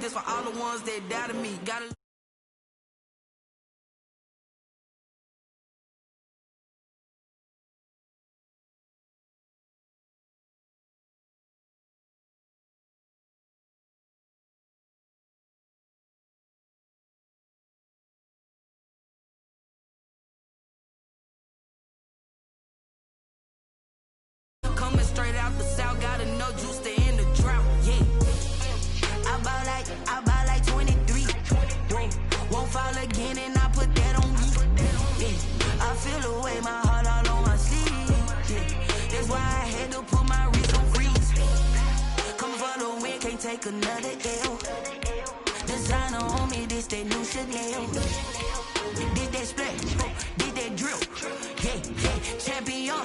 this for all the ones that doubted me. Gotta coming straight out the south, got no juice to end the drought. Yeah, I bought like 23. Won't fall again, and I put that on me. Yeah, I feel the way, my heart all on my sleeve. Yeah, that's why I had to put my wrist on freeze. Coming for the win, can't take another L. Designer on me, this that new Chanel. Did that splash, did that drill. Yeah, champion,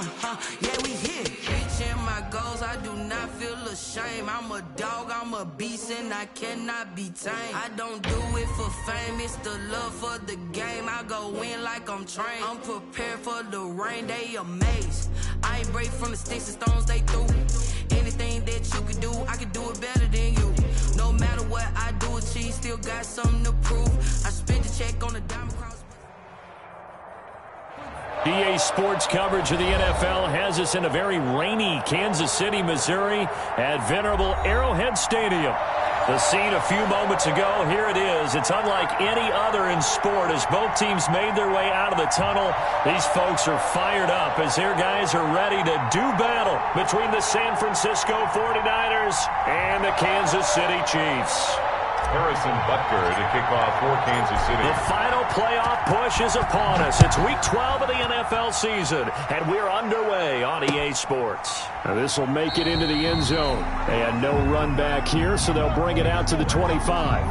yeah, we here. Reaching my goals, I do not feel ashamed. I'm a dog, I'm a beast, and I cannot be tamed. I don't do it for fame, it's the love for the game. I go in like I'm trained. I'm prepared for the rain, they amazed. I ain't break from the sticks and stones they threw. Anything that you could do, I could do it better than you. No matter what I do, achieve, still got something to prove. I spent the check on the diamond cross. EA Sports coverage of the NFL has us in a very rainy Kansas City, Missouri at venerable Arrowhead Stadium. The scene a few moments ago, here it is. It's unlike any other in sport as both teams made their way out of the tunnel. These folks are fired up as their guys are ready to do battle between the San Francisco 49ers and the Kansas City Chiefs. Harrison Butker to kick off for Kansas City. The final playoff push is upon us. It's Week 12 of the NFL season, and we're underway on EA Sports. Now this will make it into the end zone. They had no run back here, so they'll bring it out to the 25.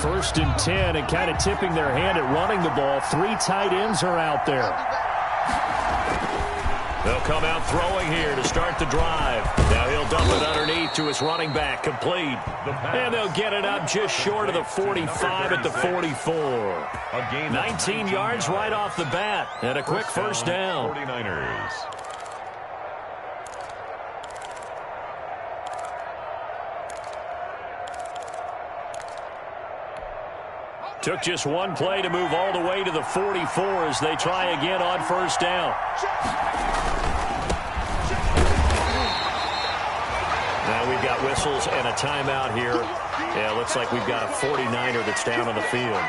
First and 10, and kind of tipping their hand at running the ball. Three tight ends are out there. They'll come out throwing here to start the drive. Now he'll dump it underneath to his running back, complete. And they'll get it up just short of the 45 at the 44. 19 yards right off the bat, and a quick first down. 49ers. Took just one play to move all the way to the 44 as they try again on first down. Now we've got whistles and a timeout here. Yeah, looks like we've got a 49er that's down on the field.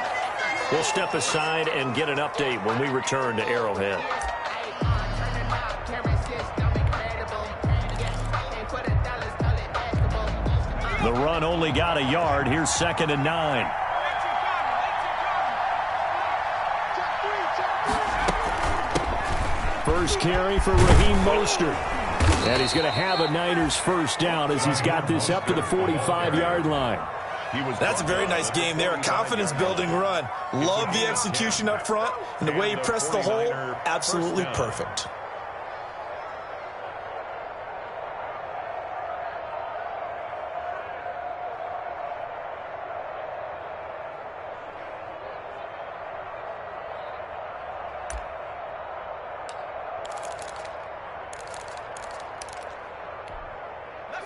We'll step aside and get an update when we return to Arrowhead. The run only got a yard. Here's 2nd and 9. First carry for Raheem Mostert. And he's going to have a Niners first down as he's got this up to the 45-yard line. That's a very nice game there. A confidence-building run. Love the execution up front. And the way he pressed the hole, absolutely perfect.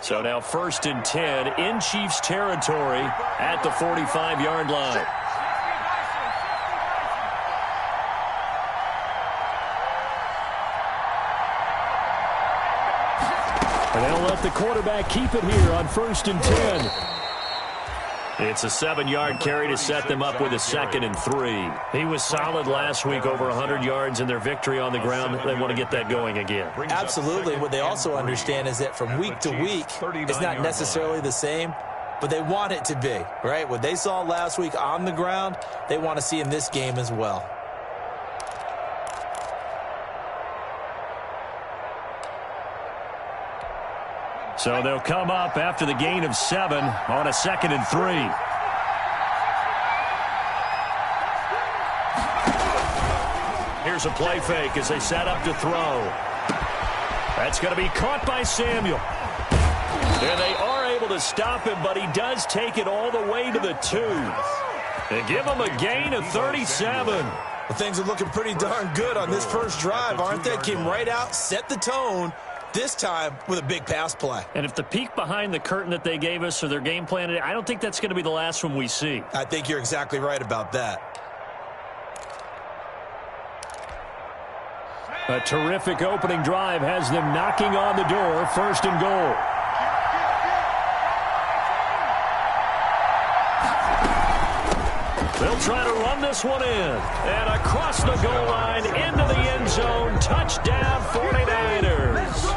So now 1st and 10 in Chiefs territory at the 45-yard line. And they'll let the quarterback keep it here on 1st and 10. It's a 7-yard carry to set them up with a 2nd and 3. He was solid last week, over 100 yards in their victory on the ground. They want to get that going again. Absolutely. What they also understand is that from week to week, it's not necessarily the same, but they want it to be, right? What they saw last week on the ground, they want to see in this game as well. So they'll come up after the gain of 7 on a 2nd and 3. Here's a play fake as they set up to throw. That's going to be caught by Samuel. And they are able to stop him, but he does take it all the way to the 2. And give him a gain of 37. Well, things are looking pretty darn good on this first drive, aren't they? Came right out, set the tone, this time with a big pass play. And if the peek behind the curtain that they gave us or their game plan, I don't think that's going to be the last one we see. I think you're exactly right about that. A terrific opening drive has them knocking on the door, 1st and goal. They'll try to run this one in. And across the goal line, into the end zone, touchdown 49ers.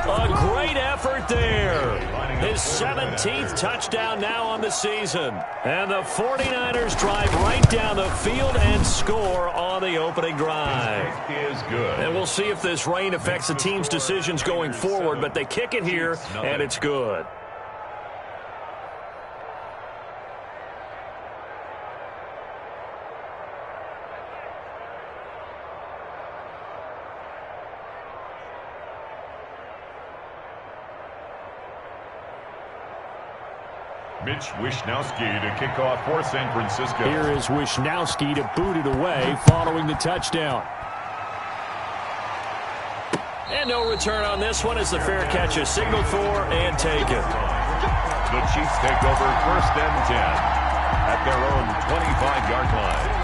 A great effort there. His 17th touchdown now on the season. And the 49ers drive right down the field and score on the opening drive. Is good. And we'll see if this rain affects the team's decisions going forward, but they kick it here, and it's good. Mitch Wishnowsky to kick off for San Francisco. Here is Wishnowsky to boot it away following the touchdown. And no return on this one as the fair catch is signaled for and taken. The Chiefs take over 1st and 10 at their own 25-yard line.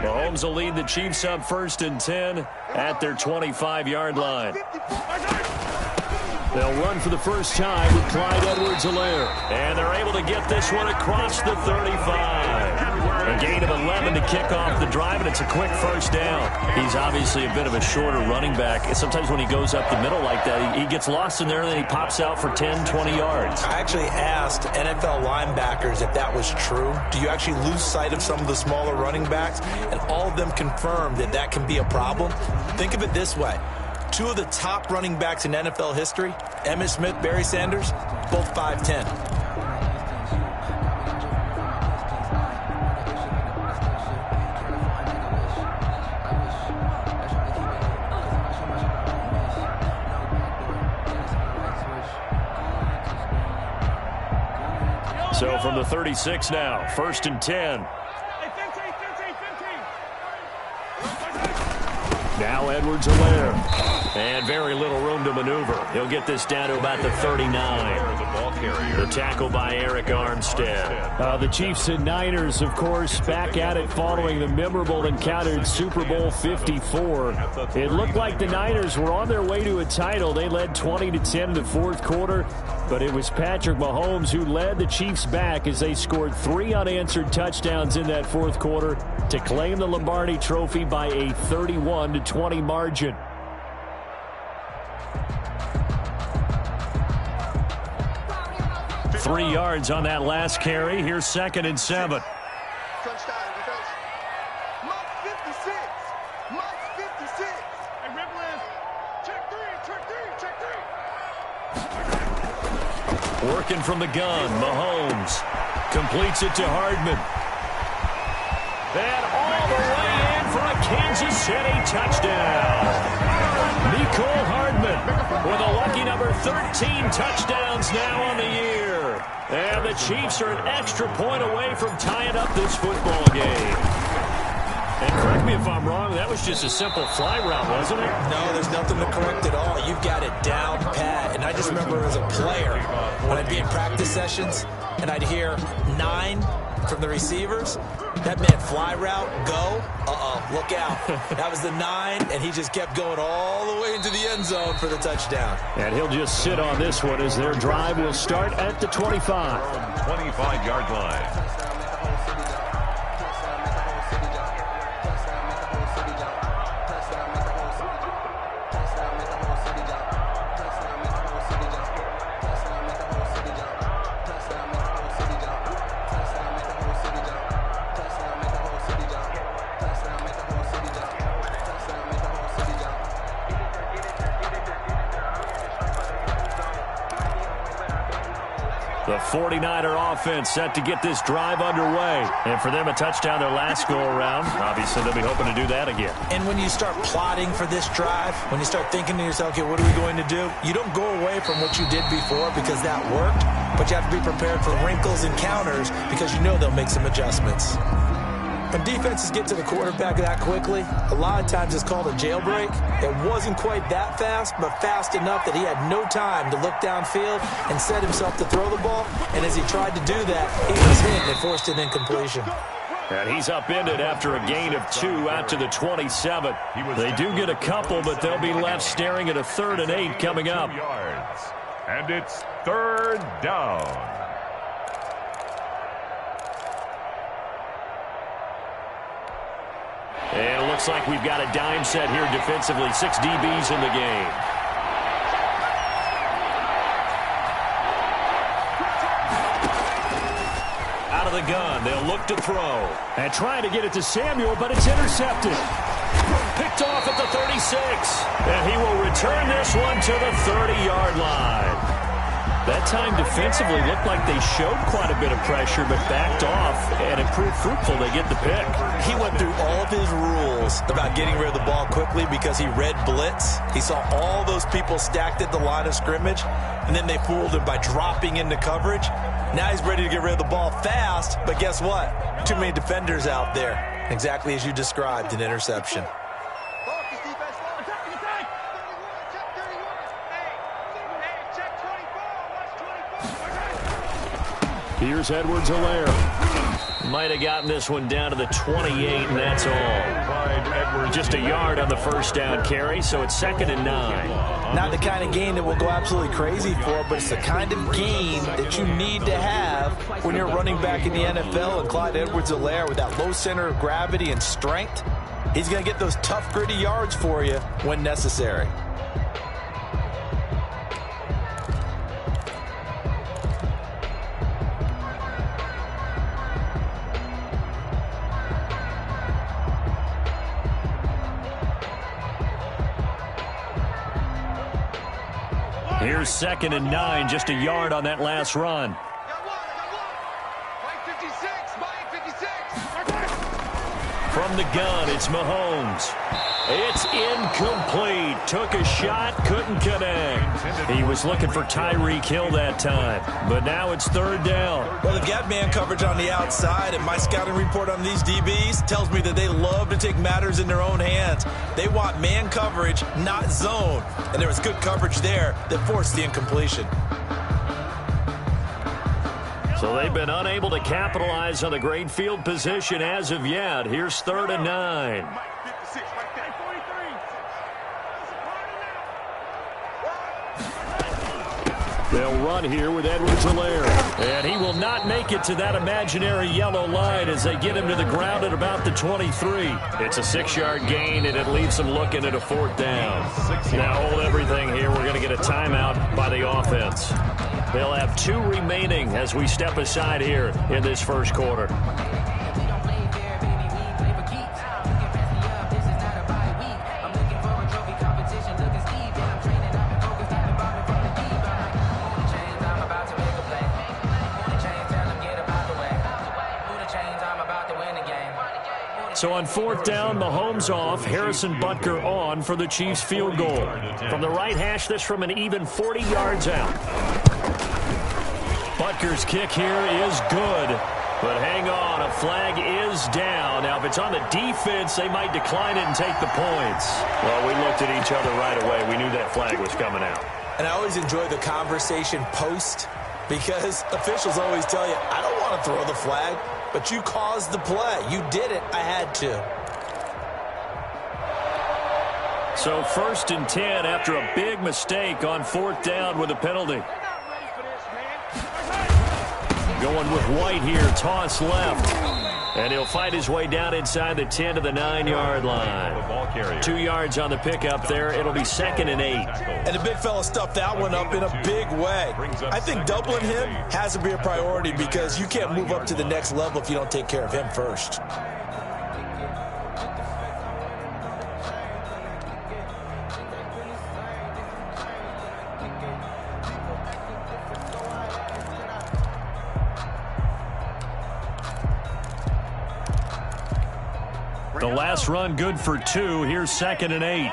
Mahomes will lead the Chiefs up 1st and 10 at their 25-yard line. They'll run for the first time with Clyde Edwards-Helaire. And they're able to get this one across the 35. A gain of 11 to kick off the drive, and it's a quick first down. He's obviously a bit of a shorter running back. Sometimes when he goes up the middle like that, he gets lost in there, and then he pops out for 10, 20 yards. I actually asked NFL linebackers if that was true. Do you actually lose sight of some of the smaller running backs? And all of them confirmed that that can be a problem. Think of it this way. 2 of the top running backs in NFL history, Emmitt Smith, Barry Sanders, both 5'10". So from the 36 now, 1st and 10. Now Edwards-Helaire. And very little room to maneuver. He'll get this down to about the 39. The tackle by Eric Armstead. The Chiefs and Niners, of course, back at it following the memorable encounter in Super Bowl 54. It looked like the Niners were on their way to a title. They led 20-10 in the 4th quarter. But it was Patrick Mahomes who led the Chiefs back as they scored 3 unanswered touchdowns in that 4th quarter to claim the Lombardi Trophy by a 31-20 margin. Three yards on that last carry. Here's 2nd and 7. Working from the gun, Mahomes completes it to Hardman. And all the way in for a Kansas City touchdown. Mecole Hardman with a lucky number 13 touchdowns now on the year. And the Chiefs are an extra point away from tying up this football game. And correct me if I'm wrong, that was just a simple fly route, wasn't it? No, there's nothing to correct at all. You've got it down pat. And I just remember as a player, when I'd be in practice sessions, and I'd hear 9 from the receivers, that meant fly route, go, look out. That was the 9, and he just kept going all the way into the end zone for the touchdown. And he'll just sit on this one as their drive will start at the 25. 25-yard line. The 49er offense set to get this drive underway. And for them, a touchdown their last go-around. Obviously, they'll be hoping to do that again. And when you start plotting for this drive, when you start thinking to yourself, okay, what are we going to do? You don't go away from what you did before because that worked, but you have to be prepared for wrinkles and counters because you know they'll make some adjustments. When defenses get to the quarterback that quickly, a lot of times it's called a jailbreak. It wasn't quite that fast, but fast enough that he had no time to look downfield and set himself to throw the ball. And as he tried to do that, he was hit and it forced an incompletion. And he's upended after a gain of 2 out to the 27. They do get a couple, but they'll be left staring at a 3rd and 8 coming up. And it's 3rd down. And it looks like we've got a dime set here defensively. 6 DBs in the game. Out of the gun, they'll look to throw. And trying to get it to Samuel, but it's intercepted. Picked off at the 36. And he will return this one to the 30-yard line. That time defensively looked like they showed quite a bit of pressure, but backed off, and it proved fruitful. They get the pick. He went through all of his rules about getting rid of the ball quickly because he read blitz. He saw all those people stacked at the line of scrimmage, and then they fooled him by dropping into coverage. Now he's ready to get rid of the ball fast, but guess what? Too many defenders out there. Exactly as you described, an interception. Here's Edwards-Helaire. Might have gotten this one down to the 28, and that's all. Just a yard on the first down carry, so it's 2nd and 9. Not the kind of gain that we'll go absolutely crazy for, but it's the kind of gain that you need to have when you're running back in the NFL. And Clyde Edwards-Helaire, with that low center of gravity and strength, he's going to get those tough, gritty yards for you when necessary. Here's 2nd and 9, just a yard on that last run. From the gun, it's Mahomes. It's incomplete. Took a shot, couldn't connect. He was looking for Tyreek Hill that time, but now it's 3rd down. Well, they've got man coverage on the outside, and my scouting report on these DBs tells me that they love to take matters in their own hands. They want man coverage, not zone, and there was good coverage there that forced the incompletion. So they've been unable to capitalize on the great field position as of yet. Here's 3rd and 9. They'll run here with Edwards-Helaire. And he will not make it to that imaginary yellow line as they get him to the ground at about the 23. It's a 6-yard gain, and it leaves them looking at a 4th down. Now hold everything here. We're going to get a timeout by the offense. They'll have 2 remaining as we step aside here in this first quarter. So on 4th down, Mahomes off, Harrison Butker on for the Chiefs field goal. From the right hash, this from an even 40 yards out. Butker's kick here is good, but hang on, a flag is down. Now, if it's on the defense, they might decline it and take the points. Well, we looked at each other right away. We knew that flag was coming out. And I always enjoy the conversation post because officials always tell you, I don't want to throw the flag. But you caused the play. You did it. I had to. So 1st and 10 after a big mistake on 4th down with a penalty. Going with White here. Toss left. And he'll fight his way down inside the 10 to the 9-yard line. 2 yards on the pickup there. It'll be 2nd and 8. And the big fella stuffed that one up in a big way. I think doubling him has to be a priority because you can't move up to the next level if you don't take care of him first. The last run good for 2. Here's 2nd and 8.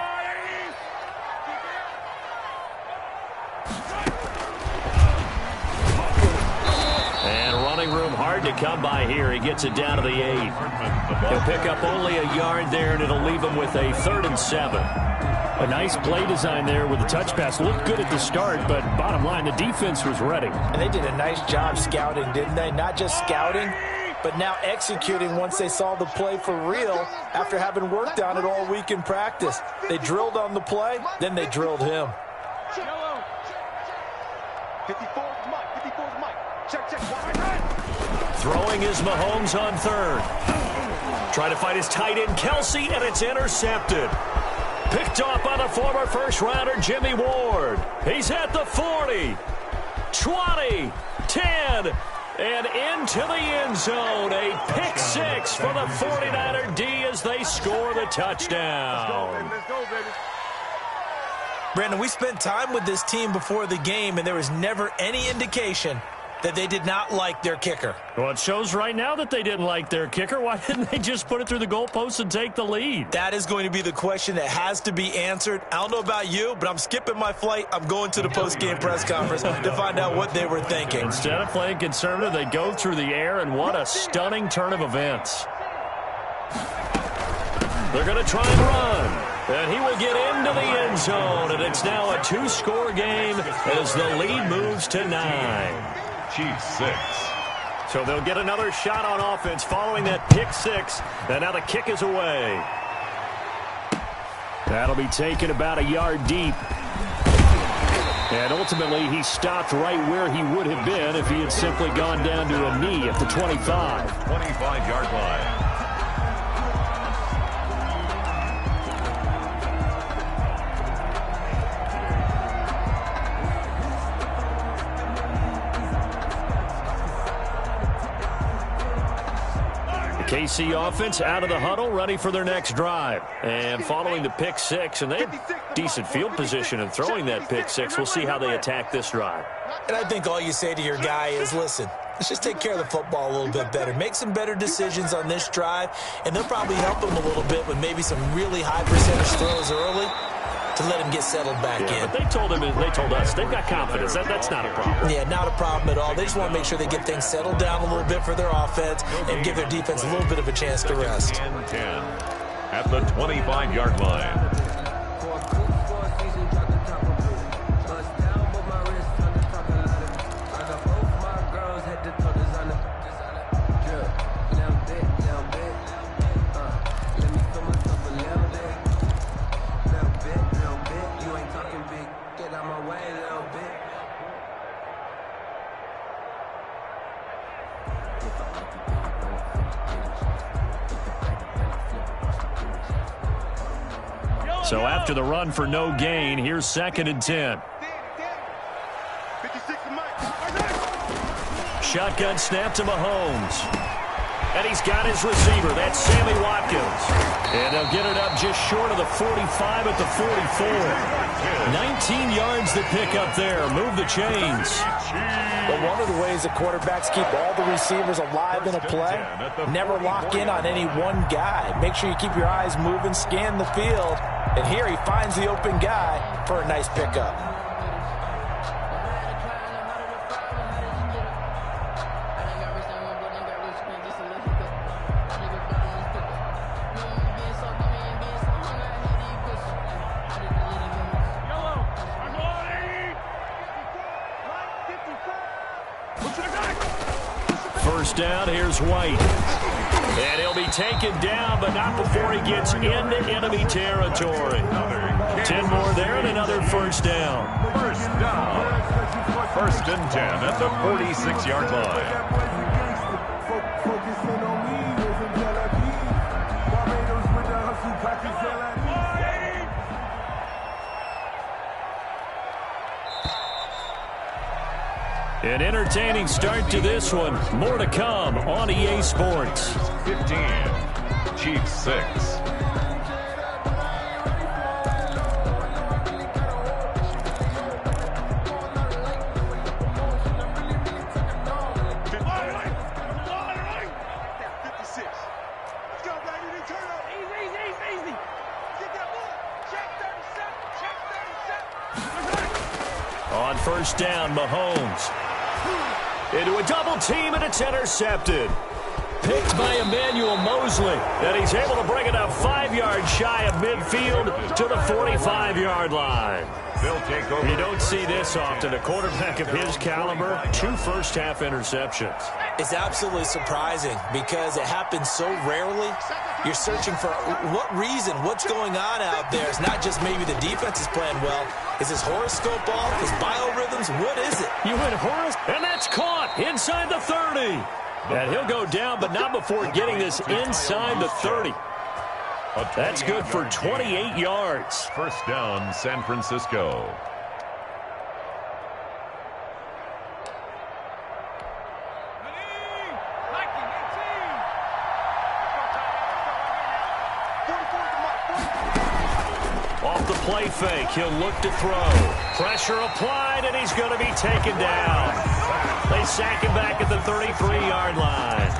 And running room hard to come by here. He gets it down to the 8. He'll pick up only a yard there, and it'll leave him with a 3rd and 7. A nice play design there with the touch pass. Looked good at the start, but bottom line, the defense was ready. And they did a nice job scouting, didn't they? Not just scouting, but now executing once they saw the play for real after having worked on it all week in practice. They drilled on the play, then they drilled him. 54's Mike. 54's Mike. Check. Throwing is Mahomes on 3rd. Trying to find his tight end, Kelsey, and it's intercepted. Picked off by the former first-rounder, Jimmy Ward. He's at the 40, 20, 10, and into the end zone. A pick 6 for the 49er D as they score the touchdown. Let's go, baby. Brandon, we spent time with this team before the game, and there was never any indication that they did not like their kicker. Well, it shows right now that they didn't like their kicker. Why didn't they just put it through the goalpost and take the lead? That is going to be the question that has to be answered. I don't know about you, but I'm skipping my flight. I'm going to the post-game press conference to find out what they were thinking. Instead of playing conservative, they go through the air, and what a stunning turn of events. They're going to try and run. And he will get into the end zone, and it's now a 2-score game as the lead moves to 9. Chiefs 6. So they'll get another shot on offense following that pick 6, and now the kick is away. That'll be taken about a yard deep. And ultimately, he stopped right where he would have been if he had simply gone down to a knee at the 25. 25-yard line. KC offense out of the huddle, ready for their next drive. And following the pick 6, and they have decent field position in throwing that pick 6. We'll see how they attack this drive. And I think all you say to your guy is, listen, let's just take care of the football a little bit better. Make some better decisions on this drive, and they'll probably help him a little bit with maybe some really high percentage throws early to let him get settled back in. But they told us they've got confidence. That's not a problem. Yeah, not a problem at all. They just want to make sure they get things settled down a little bit for their offense and give their defense a little bit of a chance to rest. 10 at the 25-yard line. So after the run for no gain, here's 2nd and 10. Shotgun snap to Mahomes. And he's got his receiver. That's Sammy Watkins. And they'll get it up just short of the 45 at the 44. 19 yards to pick up there. Move the chains. But one of the ways that quarterbacks keep all the receivers alive in a play, never lock in on any one guy. Make sure you keep your eyes moving, scan the field. And here he finds the open guy for a nice pickup. First down, here's White. And he'll be taken down, but not before he gets into enemy territory. 10 more there and another first down. First down. 1st and 10 at the 46-yard line. An entertaining start to this one. More to come on EA Sports. 15, Chiefs 6. Let's go, baby. Easy. Get that ball. Check 37. On first down, Mahomes. Into a double team, and it's intercepted. Picked by Emmanuel Mosley. And he's able to bring it up 5 yards shy of midfield to the 45-yard line. They'll take over. You don't see this often. A quarterback of his caliber, 2 first-half interceptions. It's absolutely surprising because it happens so rarely. You're searching for what reason, what's going on out there. It's not just maybe the defense is playing well. Is his horoscope off? His biorhythms? What is it? You went horoscope, and that's caught inside the 30. And he'll go down, but not before getting this inside the 30. That's good for 28 yards. First down, San Francisco. Off the play fake, he'll look to throw. Pressure applied, and he's going to be taken down. They sack him back at the 33-yard line.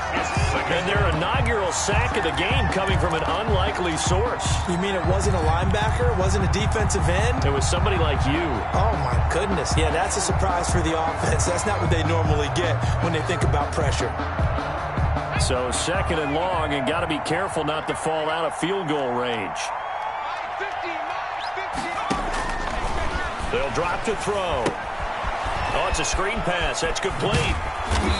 And their inaugural sack of the game coming from an unlikely source. You mean it wasn't a linebacker? It wasn't a defensive end? It was somebody like you. Oh, my goodness. Yeah, that's a surprise for the offense. That's not what they normally get when they think about pressure. So second and long, and got to be careful not to fall out of field goal range. They'll drop to throw. Oh, it's a screen pass. That's complete.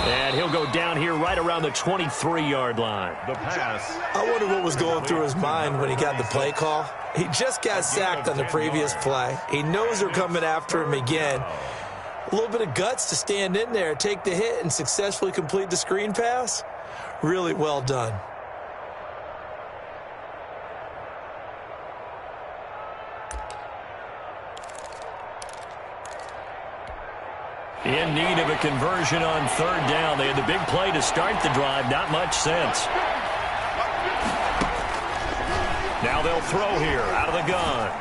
And he'll go down here right around the 23-yard line. The pass. I wonder what was going through his mind when he got the play call. He just got sacked on the previous play. He knows they're coming after him again. A little bit of guts to stand in there, take the hit, and successfully complete the screen pass. Really well done. In need of a conversion on third down. They had the big play to start the drive. Not much sense. Now they'll throw here out of the gun.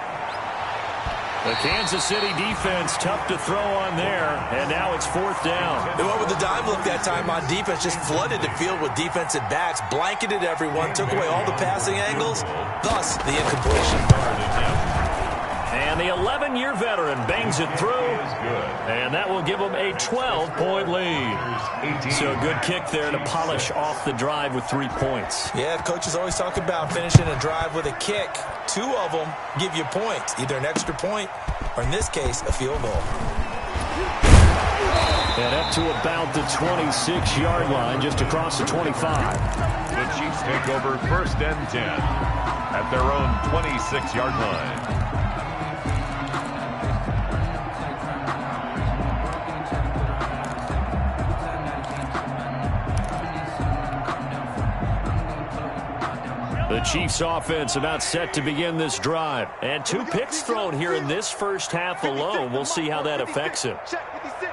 The Kansas City defense tough to throw on there. And now it's fourth down. They went with the dime look that time on defense. Just flooded the field with defensive backs. Blanketed everyone. Took away all the passing angles. Thus, the incompletion. And the 11-year veteran bangs it through, and that will give them a 12-point lead. So a good kick there to polish off the drive with 3 points. Yeah, coaches always talk about finishing a drive with a kick. 2 of them give you points, either an extra point or, in this case, a field goal. And up to about the 26-yard line, just across the 25. The Chiefs take over first and 10 at their own 26-yard line. The Chiefs offense about set to begin this drive. And 2 picks thrown here in this first half alone. We'll see how that affects him.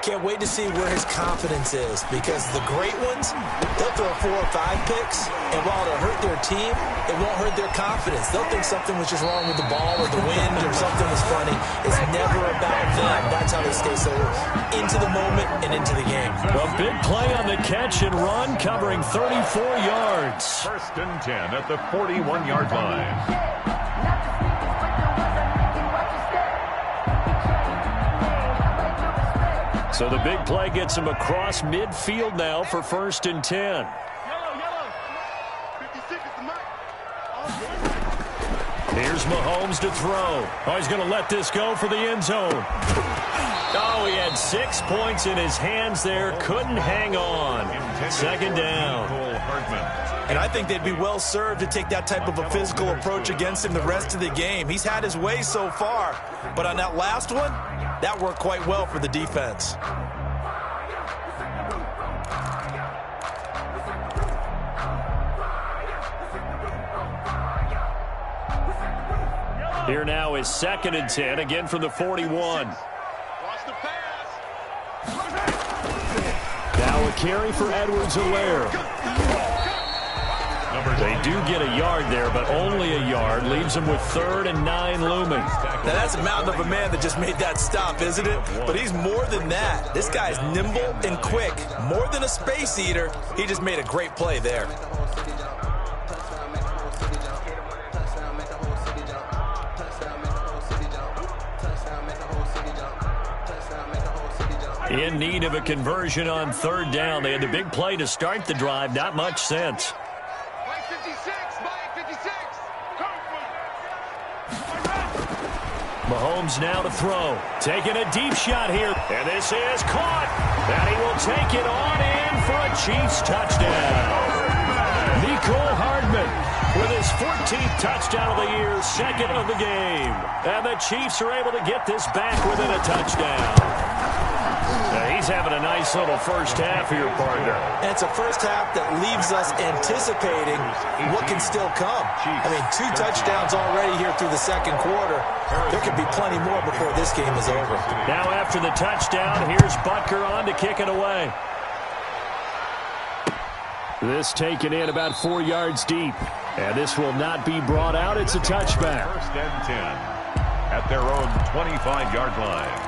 Can't wait to see where his confidence is, because the great ones, they'll throw 4 or 5 picks, and while it'll hurt their team, it won't hurt their confidence. They'll think something was just wrong with the ball or the wind or something was funny. It's never about them. That's how they stay so into the moment and into the game. A big play on the catch and run, covering 34 yards. First and 10 at the 41-yard line. So the big play gets him across midfield now for first and 10. 56 is the mark. Here's Mahomes to throw. Oh, he's going to let this go for the end zone. Oh, he had 6 points in his hands there. Couldn't hang on. Second down. And I think they'd be well served to take that type of a physical approach against him the rest of the game. He's had his way so far. But on that last one, that worked quite well for the defense. Here now is second and 10, again from the 41. Watch the pass. Now a carry for Edwards-Helaire. They do get a yard there, but only a yard. Leaves them with 3rd and 9 looming. Now that's a mountain of a man that just made that stop, isn't it? But he's more than that. This guy's nimble and quick. More than a space eater. He just made a great play there. In need of a conversion on third down. They had the big play to start the drive. Not much sense. Mike 56, Mike 56. Mahomes now to throw. Taking a deep shot here. And this is caught. And he will take it on in for a Chiefs touchdown. Nicole Hardman with his 14th touchdown of the year, second of the game. And the Chiefs are able to get this back within a touchdown. Now he's having a nice little first half here, partner. And it's a first half that leaves us anticipating what can still come. I mean, 2 touchdowns already here through the second quarter. There could be plenty more before this game is over. Now after the touchdown, here's Butker on to kick it away. This taken in about 4 yards deep. And this will not be brought out. It's a touchback. First and 10 at their own 25-yard line.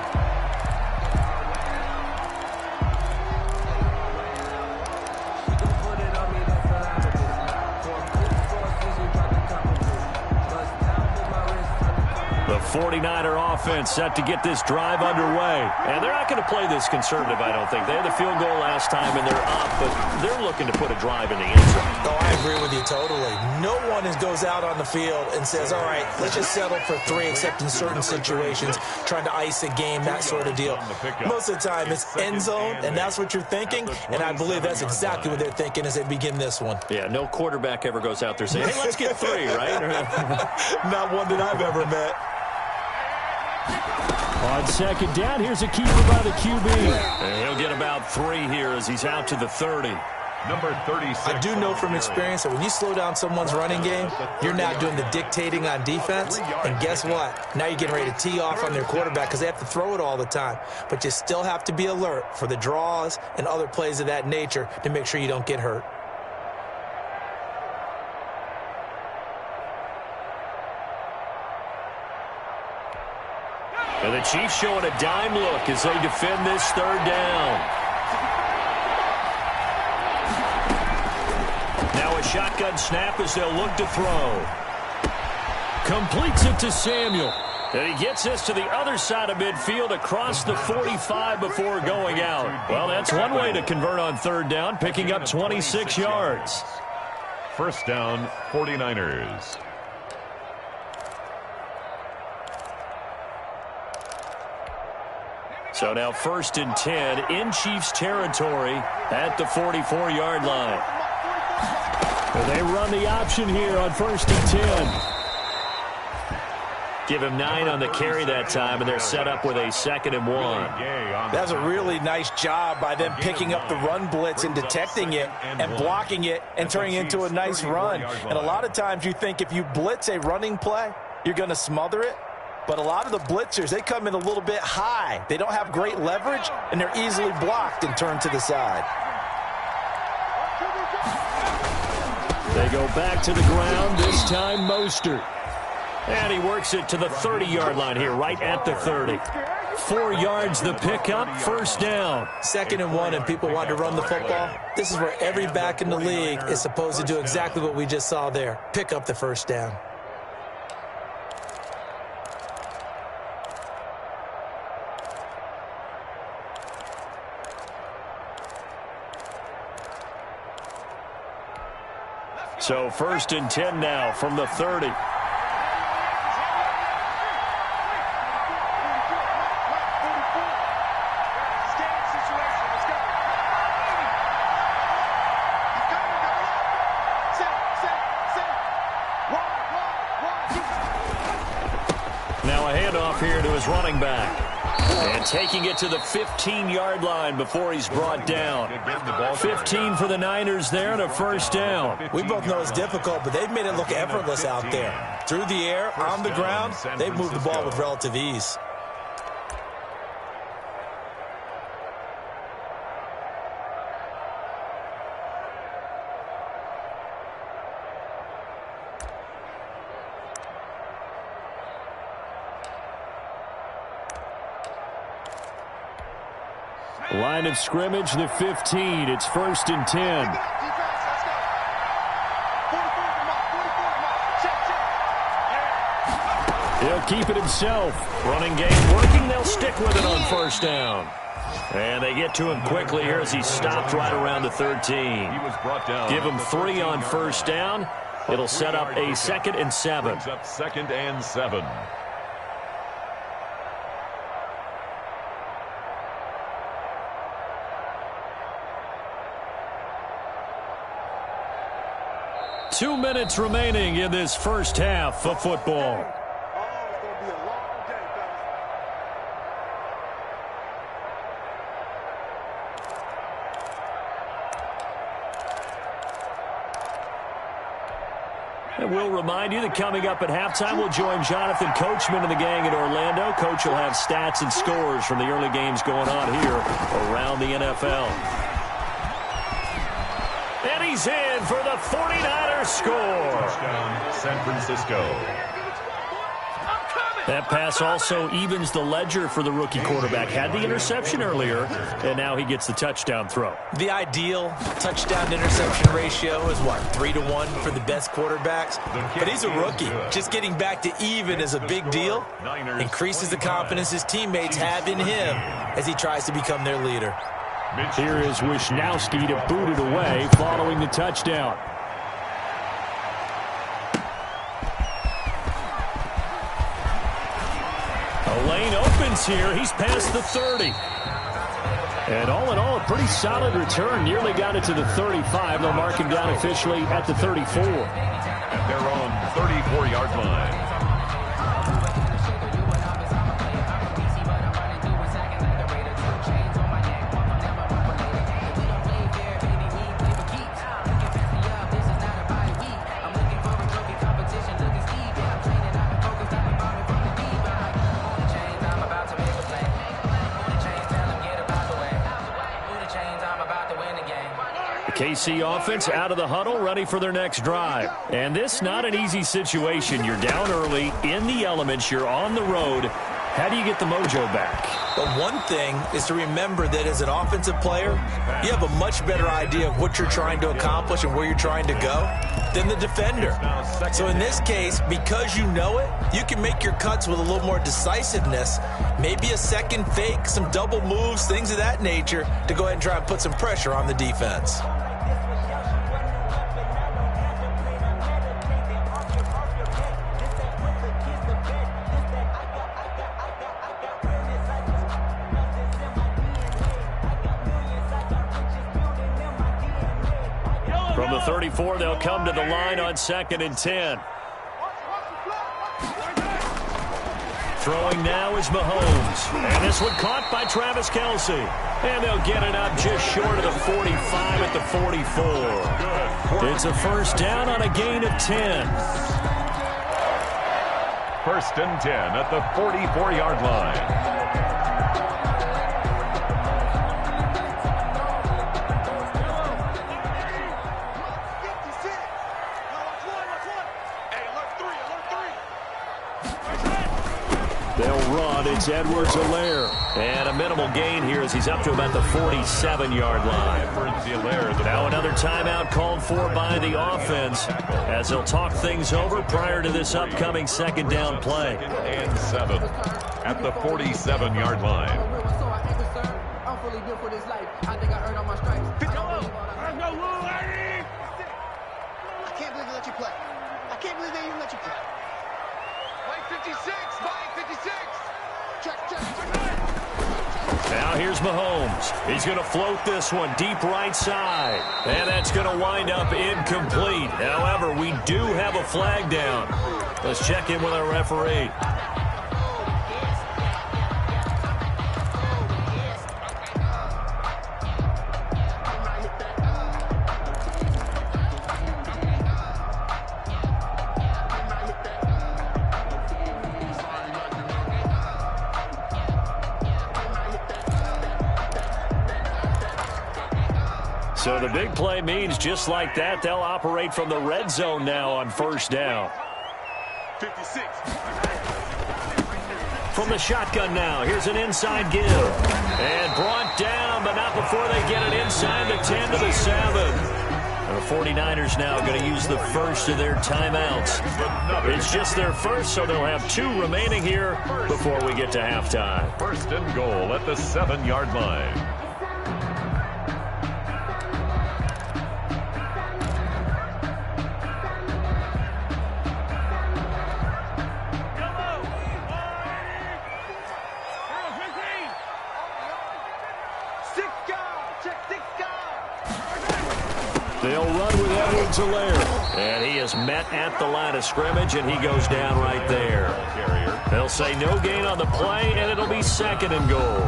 The 49er offense set to get this drive underway. And they're not going to play this conservative, I don't think. They had the field goal last time, and they're up, but they're looking to put a drive in the end zone. Oh, I agree with you totally. No one goes out on the field and says, all right, let's just settle for 3, except in certain situations, trying to ice a game, that sort of deal. Most of the time, it's end zone, and that's what you're thinking, and I believe that's exactly what they're thinking as they begin this one. Yeah, no quarterback ever goes out there saying, hey, let's get 3, right? Not one that I've ever met. On second down, here's a keeper by the QB. And he'll get about 3 here as he's out to the 30. Number 36. I do know from experience that when you slow down someone's running game, you're now doing the dictating on defense. And guess what? Now you're getting ready to tee off on their quarterback because they have to throw it all the time. But you still have to be alert for the draws and other plays of that nature to make sure you don't get hurt. And the Chiefs showing a dime look as they defend this third down. Now a shotgun snap as they'll look to throw. Completes it to Samuel. And he gets this to the other side of midfield across the 45 before going out. Well, that's one way to convert on third down, picking up 26 yards. First down, 49ers. So now first and 10 in Chiefs territory at the 44-yard line. And they run the option here on first and 10. Give him 9 on the carry that time, and they're set up with a 2nd and 1. That's a really nice job by them picking up the run blitz and detecting it and blocking it and turning it into a nice run. And a lot of times you think if you blitz a running play, you're going to smother it. But a lot of the blitzers, they come in a little bit high. They don't have great leverage, and they're easily blocked and turned to the side. They go back to the ground, this time Mostert. And he works it to the 30-yard line here, right at the 30. 4 yards the pickup, first down. 2nd and 1, and people want to run the football. This is where every back in the league is supposed to do exactly what we just saw there. Pick up the first down. So first and 10 now from the 30. Now a handoff here to his running back. And taking it to the 15-yard line before he's brought down. 15 for the Niners there and a first down. We both know it's difficult, but they've made it look effortless out there. Through the air, on the ground, they've moved the ball with relative ease. Line of scrimmage, the 15. It's first and 10. He'll keep it himself. Running game working. They'll stick with it on first down. And they get to him quickly here as he stopped right around the 13. He was brought down. Give him 3 on first down. It'll set up a 2nd and 7. Brings up 2nd and 7. Two minutes remaining in this first half of football. And we'll remind you that coming up at halftime, we'll join Jonathan Coachman and the gang in Orlando. Coach will have stats and scores from the early games going on here around the NFL. And he's in for the 49ers score. Touchdown, San Francisco. That pass also evens the ledger for the rookie quarterback. Had the interception earlier, and now he gets the touchdown throw. The ideal touchdown-interception ratio is, what, 3-to-1 for the best quarterbacks? But he's a rookie. Just getting back to even is a big deal. Increases the confidence his teammates have in him as he tries to become their leader. Here is Wisnowski to boot it away following the touchdown. A lane opens here. He's past the 30. And all in all, a pretty solid return. Nearly got it to the 35. They'll mark him down officially at the 34. At their own 34-yard line. KC offense out of the huddle, ready for their next drive. And this not an easy situation. You're down early, in the elements, you're on the road. How do you get the mojo back? But one thing is to remember that as an offensive player, you have a much better idea of what you're trying to accomplish and where you're trying to go than the defender. So in this case, because you know it, you can make your cuts with a little more decisiveness, maybe a second fake, some double moves, things of that nature, to go ahead and try and put some pressure on the defense. From the 34, they'll come to the line on 2nd and 10. Throwing now is Mahomes. And this one caught by Travis Kelce. And they'll get it up just short of the 45 at the 44. It's a first down on a gain of 10. 1st and 10 at the 44-yard line. They'll run. It's Edwards-Helaire. And a minimal gain here as he's up to about the 47-yard line. Now another timeout called for by the offense as they'll talk things over prior to this upcoming 2nd down play. And 7 at the 47-yard line. I'm fully built for this life. I think I earned all my stripes. I can't believe they let you play. I can't believe they even let you play. Mike 56, Mike 56. Check. Now here's Mahomes. He's going to float this one deep right side. And that's going to wind up incomplete. However, we do have a flag down. Let's check in with our referee. So the big play means just like that, they'll operate from the red zone now on first down. 56. From the shotgun now, here's an inside give. And brought down, but not before they get it inside the 10 to the 7. And the 49ers now going to use the first of their timeouts. It's just their first, so they'll have 2 remaining here before we get to halftime. First and goal at the 7-yard line. They'll run with Edwards-Helaire. And he is met at the line of scrimmage, and he goes down right there. They'll say no gain on the play, and it'll be second and goal.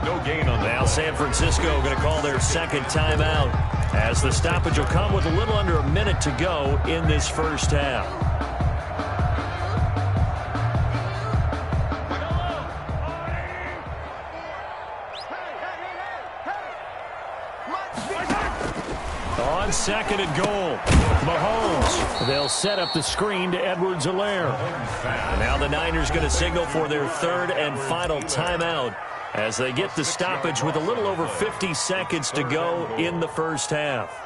No gain on the Now San Francisco going to call their second timeout, as the stoppage will come with a little under a minute to go in this first half. On second and goal, Mahomes. They'll set up the screen to Edwards-Helaire. And now the Niners going to signal for their third and final timeout as they get the stoppage with a little over 50 seconds to go in the first half.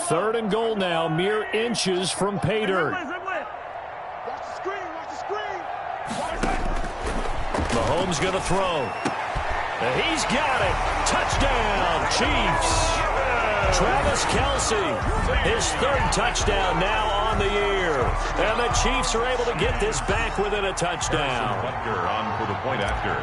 Third and goal now, mere inches from pay dirt. Watch the screen, watch the screen. Mahomes going to throw. And he's got it. Touchdown, Chiefs. Travis Kelce, his third touchdown now on the year. And the Chiefs are able to get this back within a touchdown. Butker on for the point after.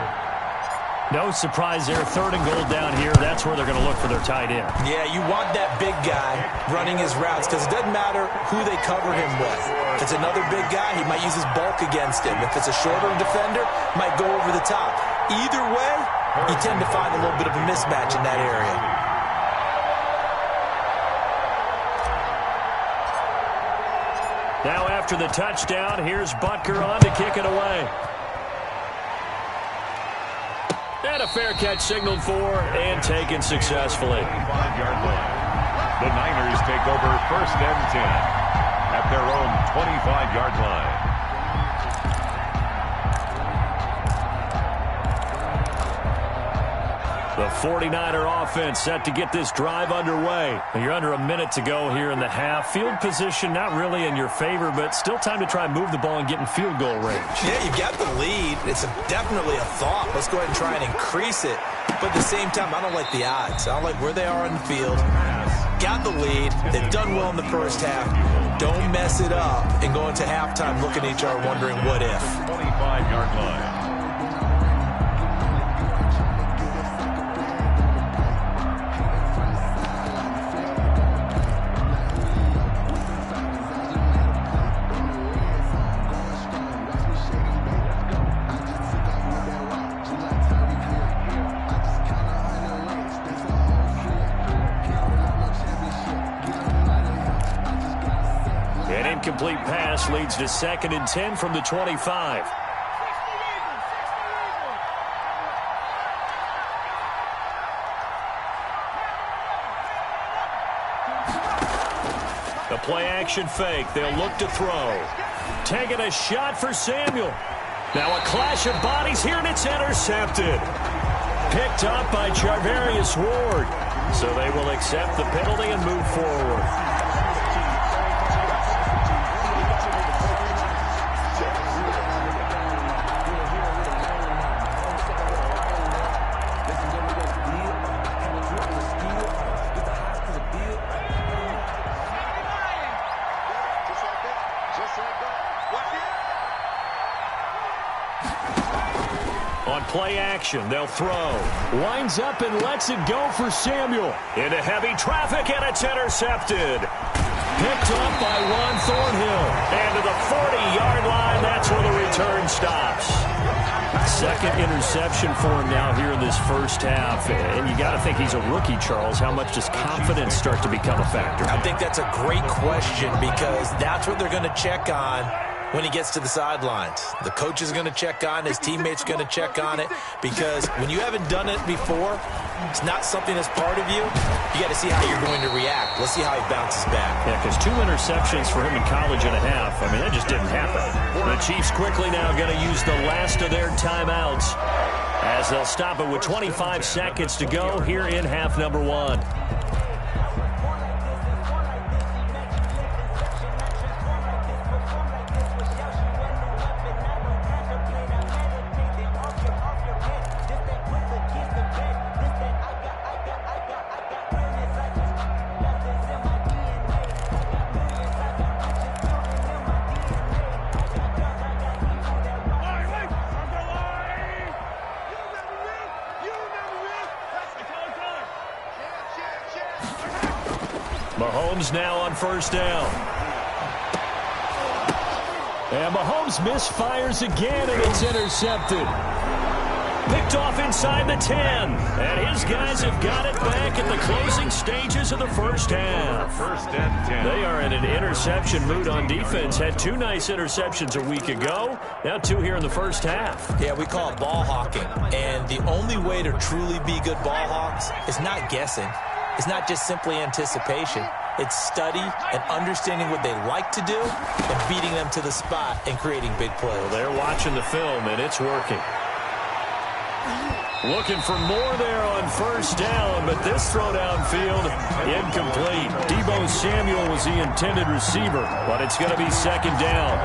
No surprise there. Third and goal down here. That's where they're going to look for their tight end. Yeah, you want that big guy running his routes because it doesn't matter who they cover him with. If it's another big guy, he might use his bulk against him. If it's a shorter defender, might go over the top. Either way, you tend to find a little bit of a mismatch in that area. Now after the touchdown, here's Butker on to kick it away. And a fair catch signaled for and taken successfully. 5-yard line. The Niners take over first and 10 at their own 25-yard line. The 49er offense set to get this drive underway. You're under a minute to go here in the half. Field position not really in your favor, but still time to try and move the ball and get in field goal range. Yeah, you've got the lead. It's definitely a thought. Let's go ahead and try and increase it. But at the same time, I don't like the odds. I don't like where they are on the field. Got the lead. They've done well in the first half. Don't mess it up and go into halftime looking at each other wondering what if. 25-yard line. Incomplete pass leads to second and 10 from the 25. The play action fake. They'll look to throw. Taking a shot for Samuel. Now a clash of bodies here, and it's intercepted. Picked up by Charvarius Ward. So they will accept the penalty and move forward. On play action, they'll throw. Winds up and lets it go for Samuel. Into heavy traffic, and it's intercepted. Picked up by Juan Thornhill. And to the 40-yard line, that's where the return stops. Second interception for him now here in this first half. And you got to think he's a rookie, Charles. How much does confidence start to become a factor? I think that's a great question because that's what they're going to check on when he gets to the sidelines. The coach is going to check on it. His teammates are going to check on it, because when you haven't done it before, it's not something that's part of you. You got to see how you're going to react. Let's see how he bounces back. Yeah, because 2 interceptions for him in college and a half. I mean, that just didn't happen. The Chiefs quickly now going to use the last of their timeouts as they'll stop it with 25 seconds to go here in half number 1. Mahomes now on first down. And Mahomes misfires again, and it's intercepted. Picked off inside the 10. And his guys have got it back at the closing stages of the first half. First and 10. They are in an interception mood on defense. Had 2 nice interceptions a week ago. Now 2 here in the first half. Yeah, we call it ball hawking. And the only way to truly be good ball hawks is not guessing. It's not just simply anticipation. It's study and understanding what they like to do and beating them to the spot and creating big plays. Well, they're watching the film, and it's working. Looking for more there on first down, but this throw downfield, incomplete. Deebo Samuel was the intended receiver, but it's going to be second down.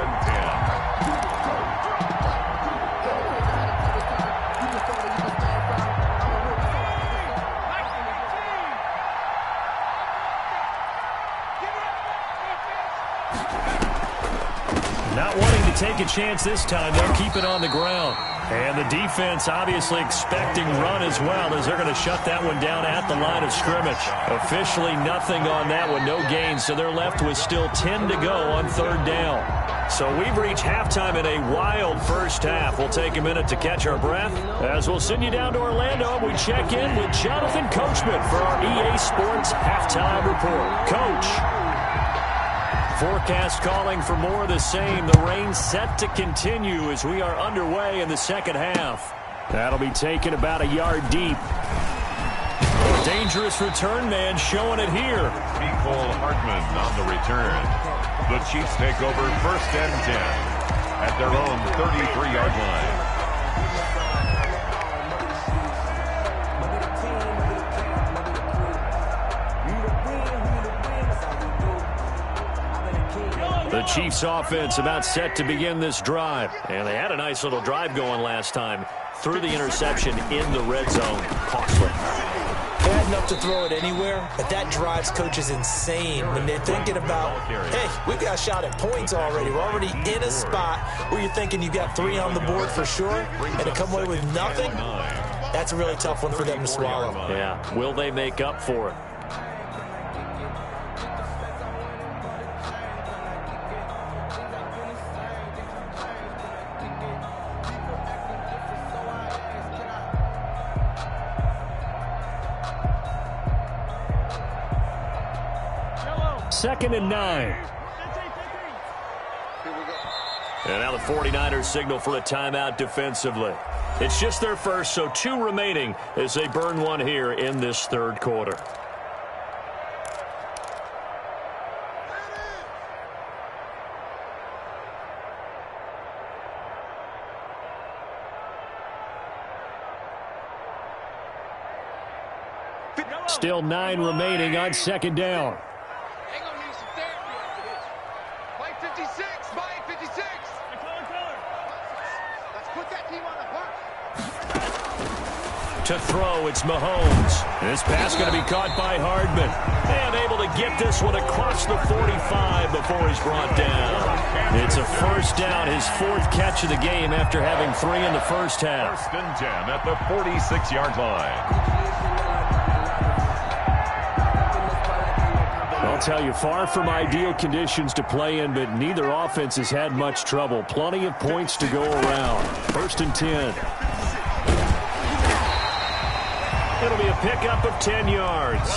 Not wanting to take a chance this time, they'll keep it on the ground. And the defense obviously expecting run as well, as they're going to shut that one down at the line of scrimmage. Officially nothing on that one, no gain, so they're left with still 10 to go on third down. So we've reached halftime in a wild first half. We'll take a minute to catch our breath as we'll send you down to Orlando. We check in with Jonathan Coachman for our EA Sports Halftime Report. Coach. Forecast calling for more of the same. The rain set to continue as we are underway in the second half. That'll be taken about a yard deep. Dangerous return man showing it here. Cole Hartman on the return. The Chiefs take over first and 10 at their own 33-yard line. The Chiefs offense about set to begin this drive. And they had a nice little drive going last time. Threw the interception in the red zone. Costly. They had enough to throw it anywhere, but that drives coaches insane when they're thinking about, hey, we've got a shot at points already. We're already in a spot where you're thinking you've got 3 on the board for sure, and to come away with nothing, that's a really tough one for them to swallow. Yeah, will they make up for it? Second and 9. And now the 49ers signal for a timeout defensively. It's just their first, so 2 remaining as they burn one here in this third quarter. Still 9 remaining on second down. To throw, it's Mahomes. This pass going to be caught by Hardman. And able to get this one across the 45 before he's brought down. It's a first down, his 4th catch of the game after having 3 in the first half. First and 10 at the 46-yard line. I'll tell you, far from ideal conditions to play in, but neither offense has had much trouble. Plenty of points to go around. First and 10. It'll be a pickup of 10 yards.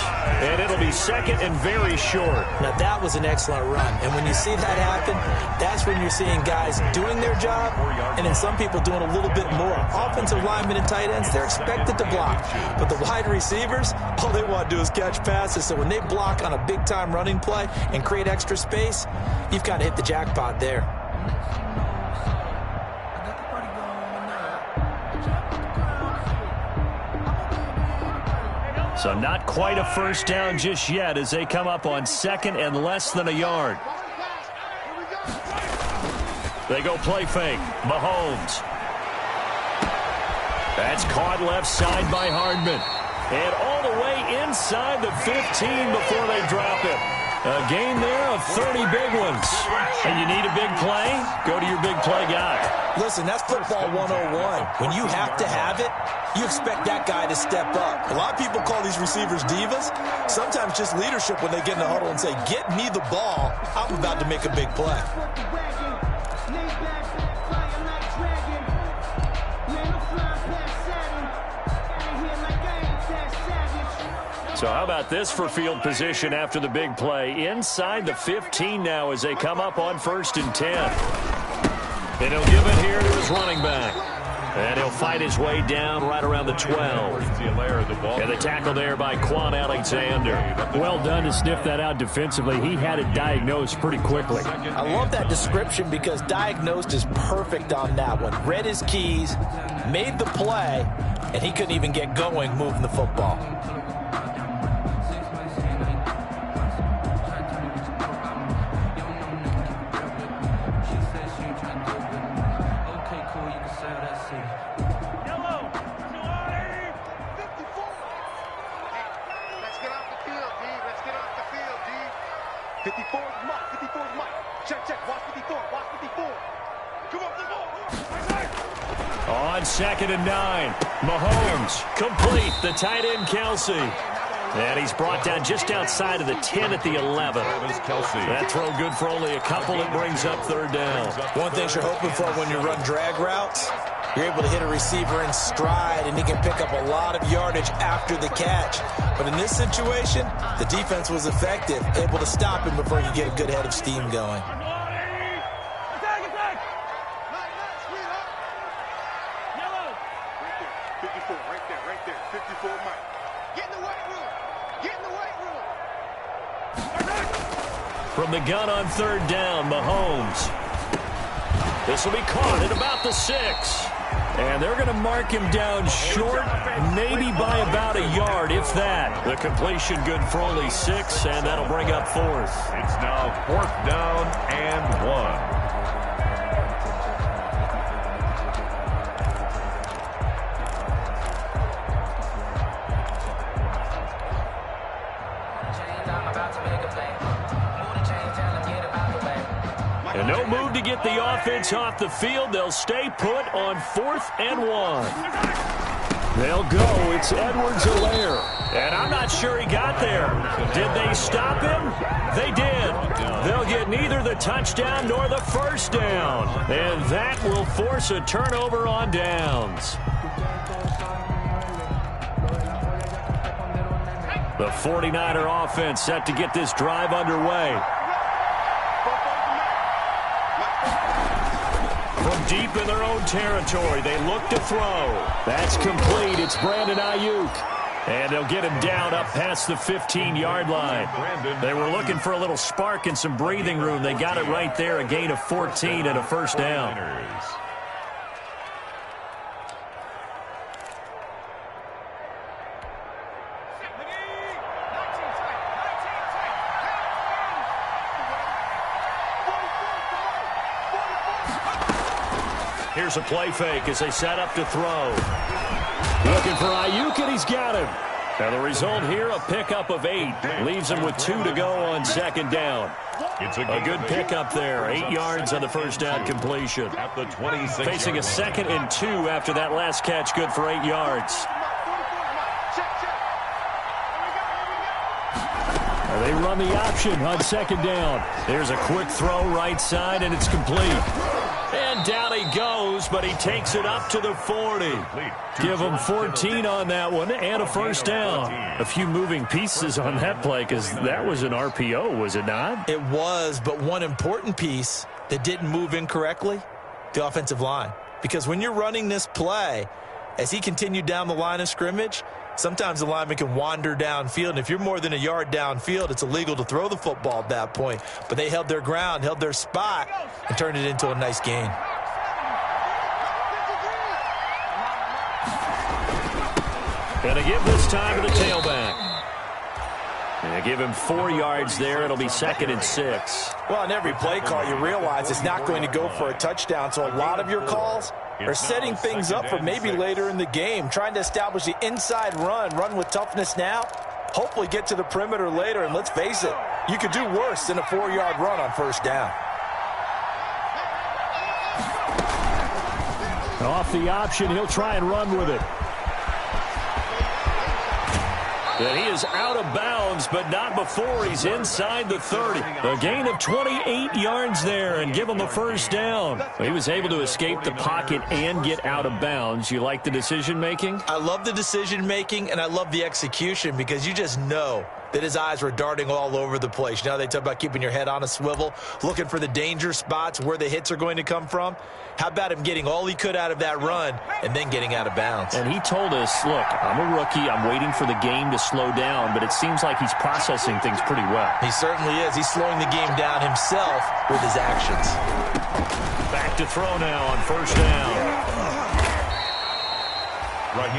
And it'll be second and very short. Now, that was an excellent run. And when you see that happen, that's that's when you're seeing guys doing their job and then some people doing a little bit more. Offensive linemen and tight ends, they're expected to block. But the wide receivers, all they want to do is catch passes. So when they block on a big-time running play and create extra space, you've got to hit the jackpot there. So not quite a first down just yet as they come up on second and less than a yard. They go play fake. Mahomes. That's caught left side by Hardman. And all the way inside the 15 before they drop it. A game there of 30 big ones. And you need a big play? Go to your big play guy. Listen, that's football 101. When you have to have it, you expect that guy to step up. A lot of people call these receivers divas. Sometimes just leadership when they get in the huddle and say, get me the ball. I'm about to make a big play. So how about this for field position after the big play? Inside the 15 now as they come up on 1st and 10. And he'll give it here to his running back. And he'll fight his way down right around the 12. And the tackle there by Quan Alexander. Well done to sniff that out defensively. He had it diagnosed pretty quickly. I love that description because diagnosed is perfect on that one. Read his keys, made the play, and he couldn't even get going moving the football. On 2nd and 9, Mahomes complete, the tight end Kelsey. And he's brought down just outside of the 10 at the 11. That throw good for only a couple. It brings up 3rd down. One thing you're hoping for when you run drag routes, you're able to hit a receiver in stride, and he can pick up a lot of yardage after the catch. But in this situation, the defense was effective, able to stop him before you get a good head of steam going. From the gun on 3rd down, Mahomes. This will be caught at about the 6. And they're going to mark him down short, maybe by about a yard, if that. The completion good for only 6, and that'll bring up 4th. It's now 4th down and 1. And no move to get the offense off the field. They'll stay put on 4th and 1. They'll go. It's Edwards-Helaire. And I'm not sure he got there. Did they stop him? They did. They'll get neither the touchdown nor the first down. And that will force a turnover on downs. The 49er offense set to get this drive underway. From deep in their own territory, they look to throw. That's complete. It's Brandon Ayuk. And they'll get him down up past the 15-yard line. They were looking for a little spark and some breathing room. They got it right there, a gain of 14 and a first down. Here's a play fake as they set up to throw. Looking for Ayuk, and he's got him. Now the result here, a pickup of 8. Leaves him with 2 to go on 2nd down. It's a good pickup there. 8 yards on the first down completion. At the 26. Facing a 2nd and 2 after that last catch, good for 8 yards. They run the option on 2nd down. There's a quick throw right side, and it's complete. And down he goes, but he takes it up to the 40. Give him 14 on that one and a first down. A few moving pieces on that play because that was an RPO, was it not? It was, but one important piece, that didn't move incorrectly? The offensive line. Because when you're running this play, as he continued down the line of scrimmage, sometimes the lineman can wander downfield, and if you're more than a yard downfield, it's illegal to throw the football at that point. But they held their ground, held their spot, and turned it into a nice gain. Gonna give this time to the tailback. And give him 4 yards there. It'll be 2nd and 6. Well, on every play call, you realize it's not going to go for a touchdown, so a lot of your calls are setting things up for maybe later in the game, trying to establish the inside run with toughness now, hopefully get to the perimeter later, and let's face it, you could do worse than a 4-yard run on first down. Off the option, he'll try and run with it. And he is out of bounds, but not before he's inside the 30. A gain of 28 yards there and give him a first down. He was able to escape the pocket and get out of bounds. You like the decision-making? I love the decision-making, and I love the execution because you just know that his eyes were darting all over the place. You know, they talk about keeping your head on a swivel, looking for the danger spots, where the hits are going to come from. How about him getting all he could out of that run and then getting out of bounds? And he told us, look, I'm a rookie. I'm waiting for the game to slow down, but it seems like he's processing things pretty well. He certainly is. He's slowing the game down himself with his actions. Back to throw now on first down.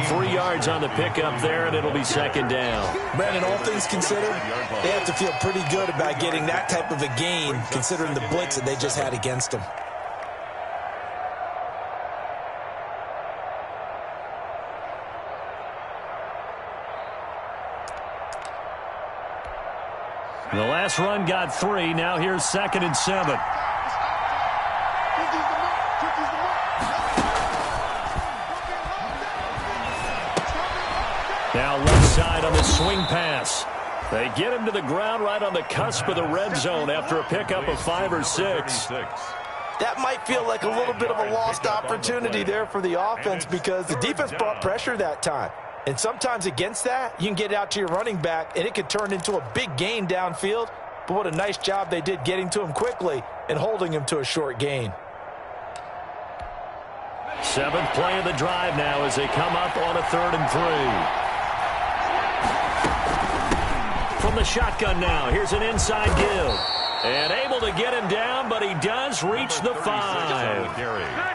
3 yards on the pickup there, and it'll be 2nd down. Brandon, all things considered, they have to feel pretty good about getting that type of a gain, considering the blitz that they just had against them. The last run got 3. Now here's 2nd and 7. Now left side on the swing pass. They get him to the ground right on the cusp of the red zone after a pickup of 5 or 6. That might feel like a little bit of a lost opportunity there for the offense because the defense brought pressure that time. And sometimes against that, you can get out to your running back, and it could turn into a big gain downfield. But what a nice job they did getting to him quickly and holding him to a short gain. 7th play of the drive now as they come up on a 3rd and 3. From the shotgun now, here's an inside give. And able to get him down, but he does reach the 5.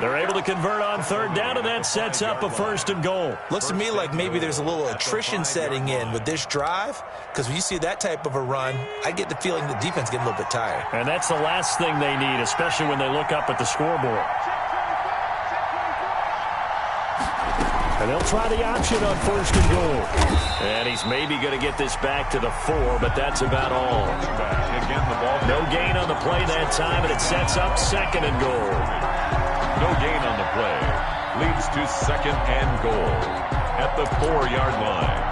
They're able to convert on 3rd down, and that sets up a 1st and goal. Looks to me like maybe there's a little attrition setting in with this drive, because when you see that type of a run, I get the feeling the defense getting a little bit tired. And that's the last thing they need, especially when they look up at the scoreboard. And they'll try the option on 1st and goal. And he's maybe going to get this back to the 4, but that's about all. No gain on the play that time, and it sets up 2nd and goal. No gain on the play. Leads to 2nd and goal at the 4-yard line.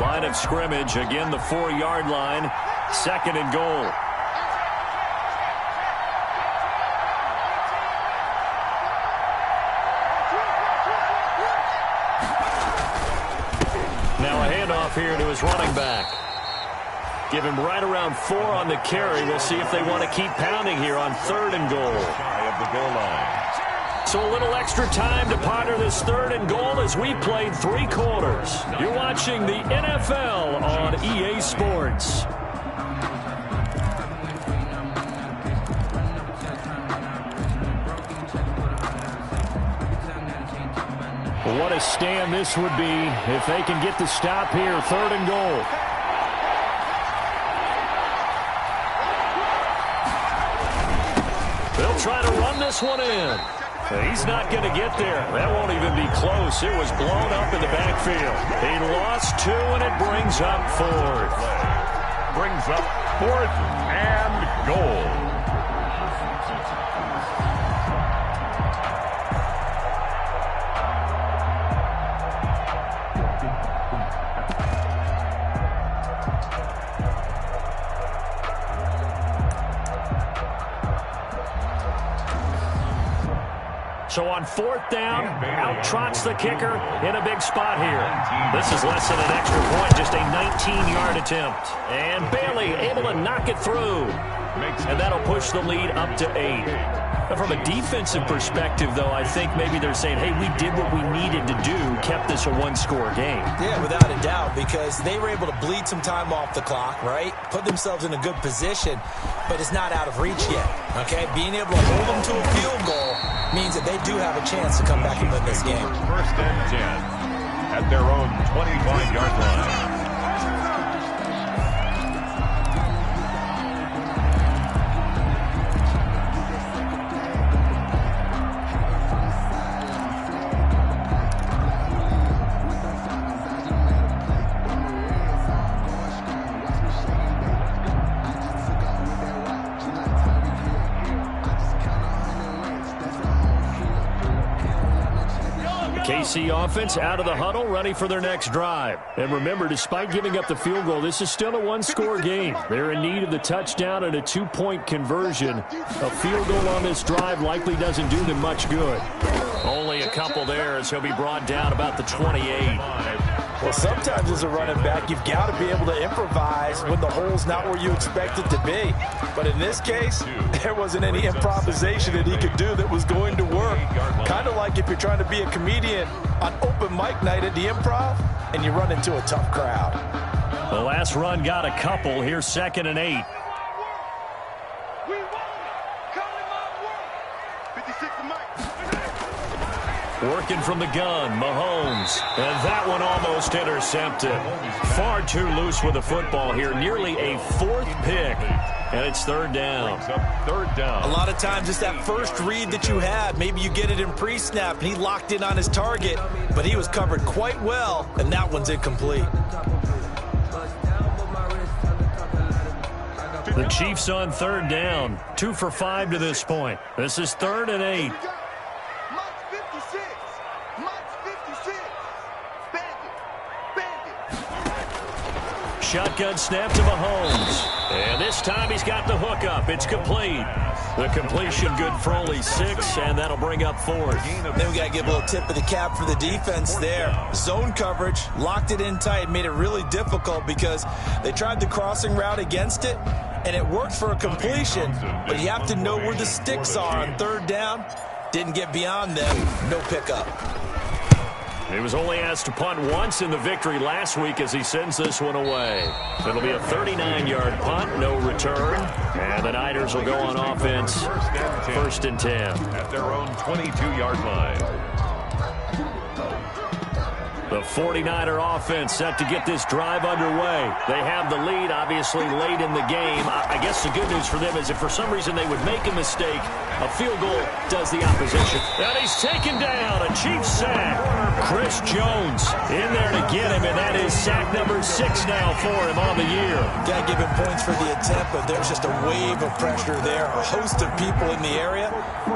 Line of scrimmage, again the 4-yard line, 2nd and goal. Here to his running back. Give him right around 4 on the carry. We'll see if they want to keep pounding here on 3rd and goal. Of the goal line. So a little extra time to ponder this 3rd and goal as we played 3 quarters. You're watching the NFL on EA Sports. What a stand this would be if they can get the stop here, 3rd and goal. They'll try to run this one in. He's not going to get there. That won't even be close. It was blown up in the backfield. He lost 2, and it brings up 4th. Brings up 4th and goal. So on 4th down, out trots the kicker in a big spot here. This is less than an extra point, just a 19-yard attempt. And Bailey able to knock it through. And that'll push the lead up to 8. From a defensive perspective, though, I think maybe they're saying, hey, we did what we needed to do, kept this a one-score game. Yeah, without a doubt, because they were able to bleed some time off the clock, right? Put themselves in a good position, but it's not out of reach yet, okay? Being able to hold them to a field goal means that they do have a chance to come back and win this game. 1st and 10 at their own 25-yard line. KC offense out of the huddle, ready for their next drive. And remember, despite giving up the field goal, this is still a one-score game. They're in need of the touchdown and a 2-point conversion. A field goal on this drive likely doesn't do them much good. Only a couple there as he'll be brought down about the 28. Well, sometimes as a running back, you've got to be able to improvise when the hole's not where you expect it to be. But in this case, there wasn't any improvisation that he could do that was going to work. Kind of like if you're trying to be a comedian on open mic night at the Improv and you run into a tough crowd. The last run got a couple. Here's 2nd and 8. Working from the gun, Mahomes. And that one almost intercepted. Far too loose with the football here. Nearly a 4th pick. And it's 3rd down. A lot of times it's that first read that you had. Maybe you get it in pre-snap and he locked in on his target. But he was covered quite well. And that one's incomplete. The Chiefs on 3rd down. 2 for 5 to this point. This is 3rd and 8. Shotgun snap to Mahomes. And this time he's got the hook up. It's complete. The completion good for only 6, and that'll bring up 4th. Then we got to give a little tip of the cap for the defense there. Zone coverage, locked it in tight, made it really difficult because they tried the crossing route against it, and it worked for a completion. But you have to know where the sticks are on 3rd down. Didn't get beyond them. No pickup. He was only asked to punt once in the victory last week as he sends this one away. It'll be a 39-yard punt, no return. And the Niners will go on offense, 1st and 10. At their own 22-yard line. The 49er offense set to get this drive underway. They have the lead, obviously, late in the game. I guess the good news for them is if for some reason they would make a mistake, a field goal does the opposition. And he's taken down, a Chiefs sack. Chris Jones in there to get him, and that is sack number 6 now for him on the year. Got to give him points for the attempt, but there's just a wave of pressure there. A host of people in the area.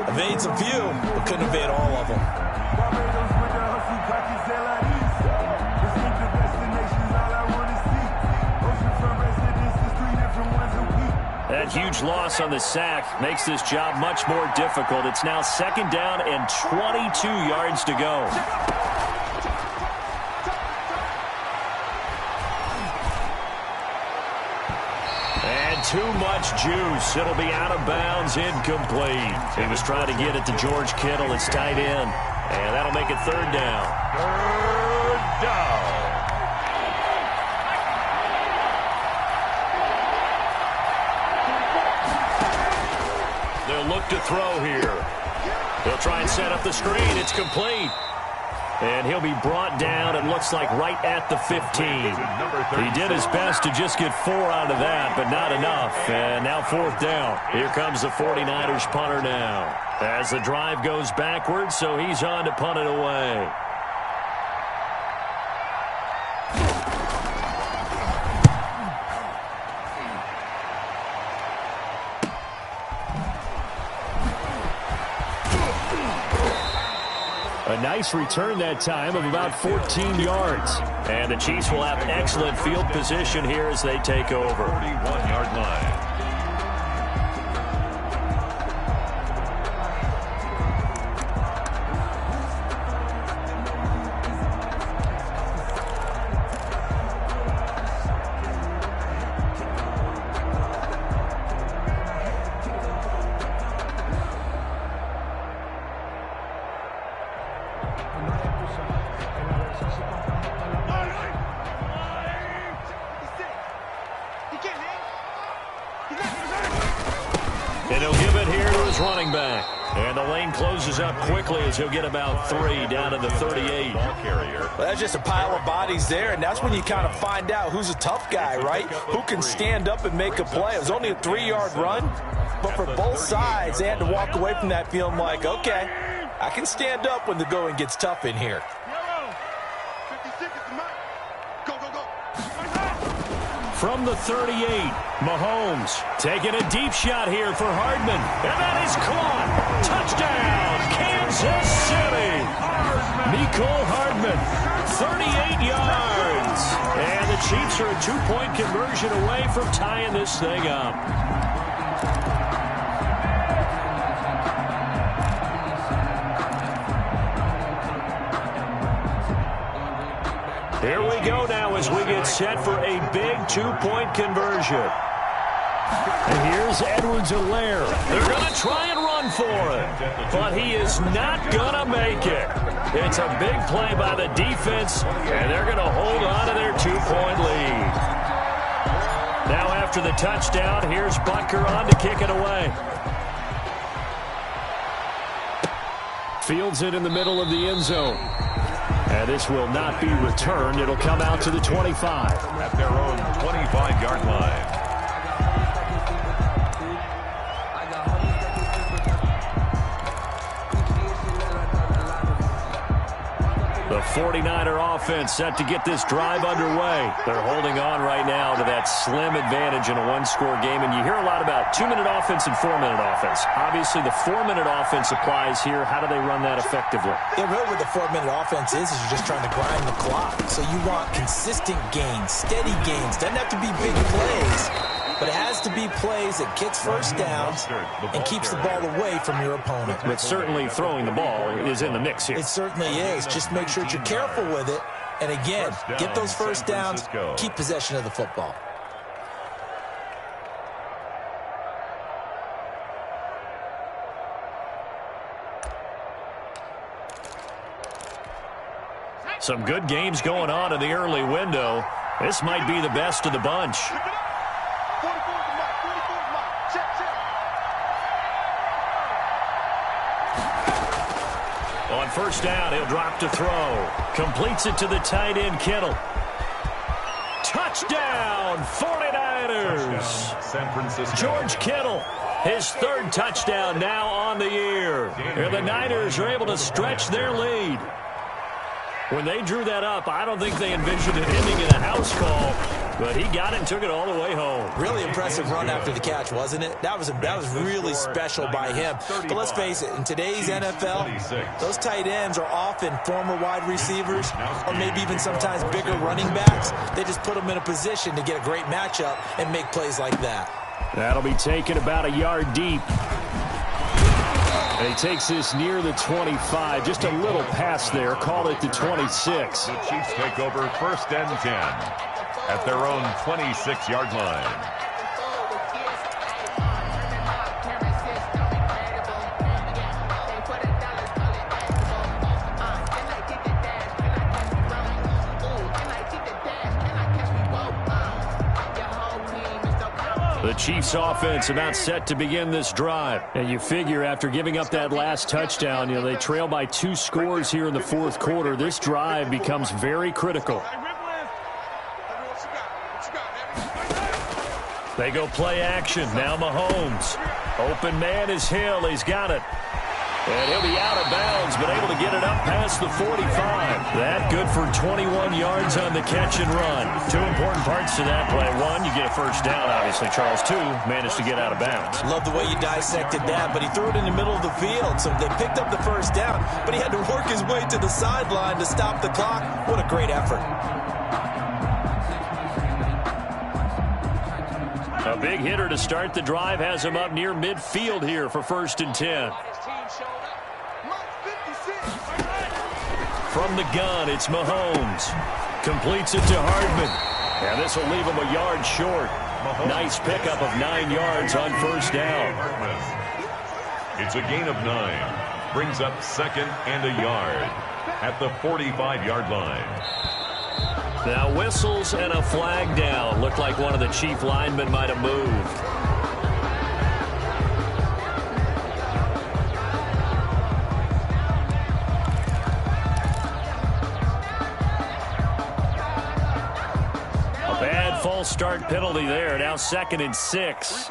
Evades a few, but couldn't evade all of them. That huge loss on the sack makes this job much more difficult. It's now 2nd down and 22 yards to go. And too much juice. It'll be out of bounds, incomplete. He was trying to get it to George Kittle. It's tight end. And that'll make it 3rd down. 3rd down. They'll look to throw here. They'll try and set up the screen. It's complete. And he'll be brought down, it looks like, right at the 15. He did his best to just get 4 out of that, but not enough. And now 4th down. Here comes the 49ers punter now. As the drive goes backwards, so he's on to punt it away. A nice return that time of about 14 yards. And the Chiefs will have excellent field position here as they take over. 41-yard line. And he'll give it here to his running back. And the lane closes up quickly as he'll get about 3 down to the 38. Well, that's just a pile of bodies there, and that's when you kind of find out who's a tough guy, right? Who can stand up and make a play. It was only a 3-yard run, but for both sides, they had to walk away from that feeling like, okay, I can stand up when the going gets tough in here. From the 38, Mahomes taking a deep shot here for Hardman. And that is caught. Touchdown, Kansas City. Mecole Hardman, 38 yards. And the Chiefs are a 2-point conversion away from tying this thing up. Here we go now as we get set for a big 2-point conversion. And here's Edwards-Helaire. They're going to try and run for it, but he is not going to make it. It's a big play by the defense, and they're going to hold on to their 2-point lead. Now after the touchdown, here's Butker on to kick it away. Fields it in the middle of the end zone. And this will not be returned. It'll come out to the 25. At their own 25-yard line. The 49er offense set to get this drive underway. They're holding on right now to that slim advantage in a one-score game. And you hear a lot about 2-minute offense and 4-minute offense. Obviously, the 4-minute offense applies here. How do they run that effectively? Yeah, really what the 4-minute offense is you're just trying to grind the clock. So you want consistent gains, steady gains. Doesn't have to be big plays, but it has to be plays that gets first downs and keeps the ball away from your opponent. But certainly throwing the ball is in the mix here. It certainly is. Just make sure that you're careful with it. And again, get those first downs, keep possession of the football. Some good games going on in the early window. This might be the best of the bunch. On first down, he'll drop to throw. Completes it to the tight end, Kittle. Touchdown, 49ers. San Francisco. George Kittle, his third touchdown now on the year. And the Niners are able to stretch their lead. When they drew that up, I don't think they envisioned it ending in a house call, but he got it and took it all the way home. Really impressive run after the catch, wasn't it? That was really special by him. But let's face it, in today's NFL, those tight ends are often former wide receivers or maybe even sometimes bigger running backs. They just put them in a position to get a great matchup and make plays like that. That'll be taken about a yard deep. And he takes this near the 25. Just a little pass there. Call it the 26. The Chiefs take over first and 10 at their own 26-yard line. The Chiefs offense about set to begin this drive. And you figure after giving up that last touchdown, they trail by 2 scores here in the fourth quarter. This drive becomes very critical. They go play action. Now Mahomes. Open man is Hill. He's got it. And he'll be out of bounds, but able to get it up past the 45. That good for 21 yards on the catch and run. 2 important parts to that play. 1, you get a first down, obviously, Charles. 2, managed to get out of bounds. Love the way you dissected that, but he threw it in the middle of the field. So they picked up the first down, but he had to work his way to the sideline to stop the clock. What a great effort. A big hitter to start the drive has him up near midfield here for first and 10. From the gun, it's Mahomes. Completes it to Hardman. And this will leave him a yard short. Nice pickup of 9 yards on first down. It's a gain of 9. Brings up second and a yard at the 45-yard line. Now whistles and a flag down. Looked like one of the Chief linemen might have moved. false start penalty there. Now 2nd and 6.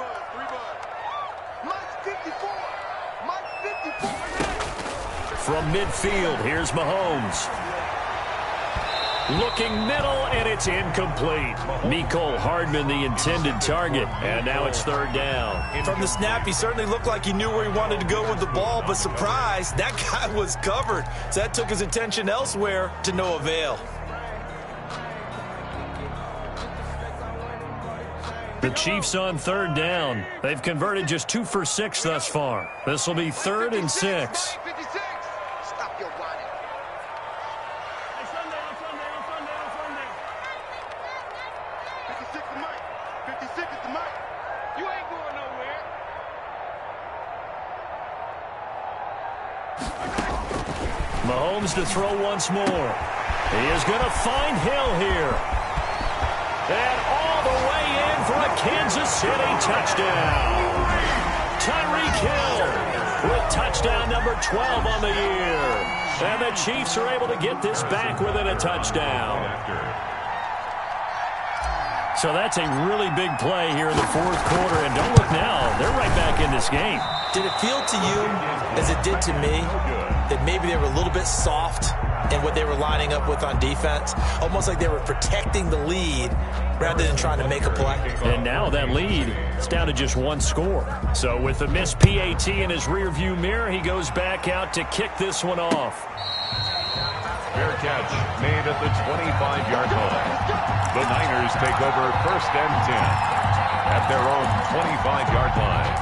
From midfield, here's Mahomes. Looking middle, and it's incomplete. Mecole Hardman, the intended target, and now it's 3rd down. From the snap, he certainly looked like he knew where he wanted to go with the ball, but surprise, that guy was covered. So that took his attention elsewhere to no avail. The Chiefs on 3rd down. They've converted just 2 for 6 thus far. This will be 3rd and 6. Mahomes to throw once more. He is going to find Hill here. And all the way in for a Kansas City touchdown. Tyreek Hill with touchdown number 12 on the year. And the Chiefs are able to get this back within a touchdown. So that's a really big play here in the 4th quarter. And don't look now, they're right back in this game. Did it feel to you, as it did to me, that maybe they were a little bit soft in what they were lining up with on defense? Almost like they were protecting the lead rather than trying to make a play. And now that lead is down to just 1 score. So with the missed PAT in his rearview mirror, he goes back out to kick this one off. Fair catch made at the 25-yard line. The Niners take over 1st and 10 at their own 25-yard line.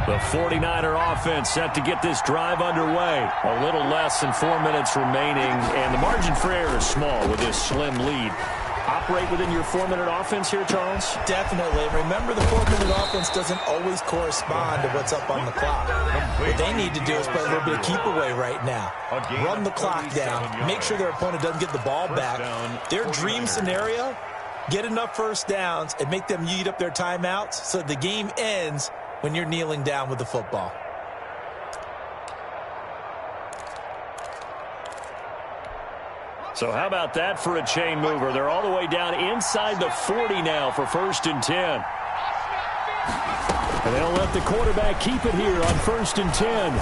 The 49er offense set to get this drive underway. A little less than 4 minutes remaining, and the margin for error is small with this slim lead. Operate within your 4-minute offense here, Charles? Definitely. Remember, the 4-minute offense doesn't always correspond to what's up on the clock. What they need to do is play a little bit of keep away right now. Run the clock down. Make sure their opponent doesn't get the ball back. Their dream scenario, get enough first downs and make them eat up their timeouts so the game ends when you're kneeling down with the football. So how about that for a chain mover? They're all the way down inside the 40 now for 1st and 10. And they'll let the quarterback keep it here on 1st and 10.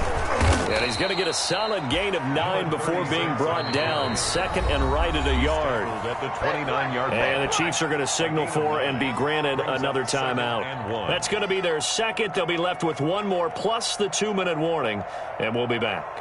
And he's going to get a solid gain of 9 before being brought down. 2nd and right at a yard. At the 29-yard line. And the Chiefs are going to signal for and be granted another timeout. That's going to be their 2nd. They'll be left with 1 more plus the 2-minute warning. And we'll be back.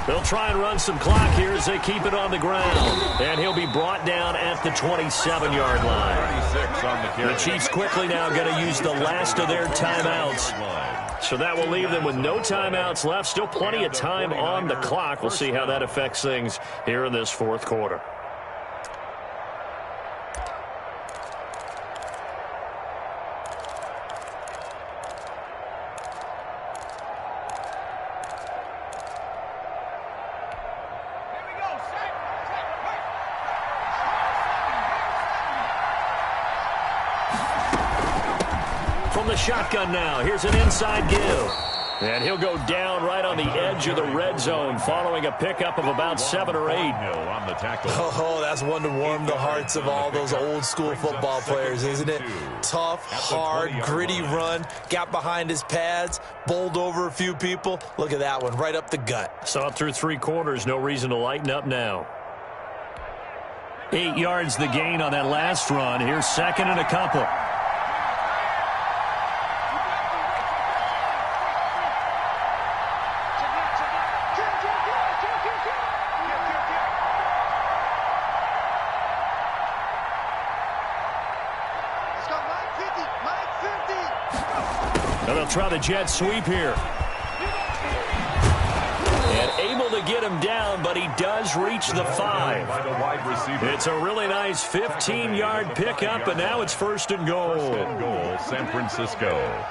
They'll try and run some clock here as they keep it on the ground. And he'll be brought down at the 27-yard line. The Chiefs quickly now going to use the last of their timeouts. So that will leave them with no timeouts left. Still plenty of time on the clock. We'll see how that affects things here in this 4th quarter. Shotgun now. Here's an inside give. And he'll go down right on the edge of the red zone following a pickup of about 7 or 8. Oh, that's one to warm the hearts of all those old school football players, isn't it? Tough, hard, gritty run. Got behind his pads, bowled over a few people. Look at that one, right up the gut. Saw it through 3 quarters. No reason to lighten up now. 8 yards the gain on that last run. Here's 2nd and a couple. Try the jet sweep here. And able to get him down, but he does reach the 5. It's a really nice 15-yard pickup, and now it's 1st and goal. 1st and goal, San Francisco.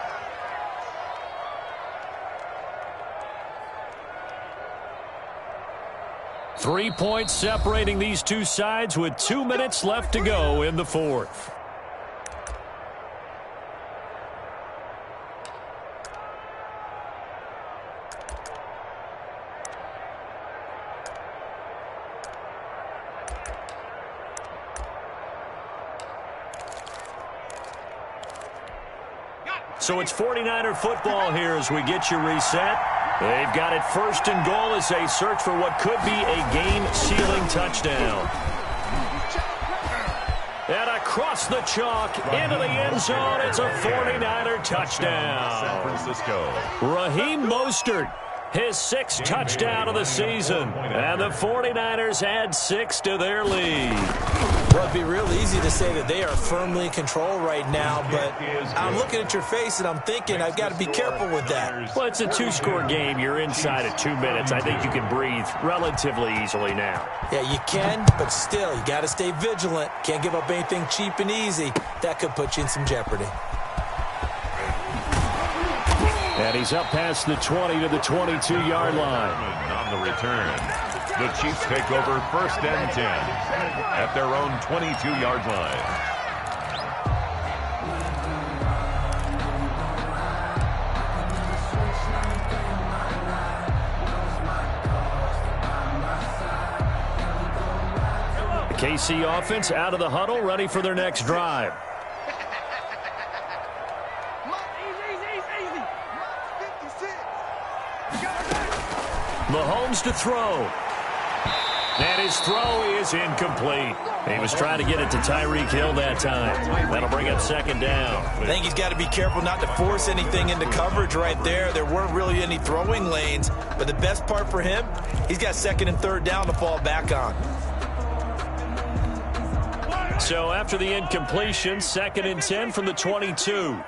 Three points separating these two sides with 2 minutes left to go in the 4th. So it's 49er football here as we get you reset. They've got it 1st and goal as they search for what could be a game-sealing touchdown. And across the chalk into the end zone, it's a 49er touchdown. San Francisco. Raheem Mostert, his 6th touchdown of the season. And the 49ers add 6 to their lead. Well, it'd be real easy to say that they are firmly in control right now, but I'm looking at your face and I'm thinking I've got to be careful with that. Well, it's a 2-score game. You're inside of 2 minutes. I think you can breathe relatively easily now. Yeah, you can, but still, you got to stay vigilant. Can't give up anything cheap and easy. That could put you in some jeopardy. And he's up past the 20 to the 22-yard line. On the return. The Chiefs take over 1st and 10 at their own 22-yard line. The KC offense out of the huddle, ready for their next drive. Mahomes to throw. And his throw is incomplete. He was trying to get it to Tyreek Hill that time. That'll bring up 2nd down. I think he's got to be careful not to force anything into coverage right there. There weren't really any throwing lanes, but the best part for him, he's got 2nd and 3rd down to fall back on. So after the incompletion, 2nd and 10 from the 22. Mike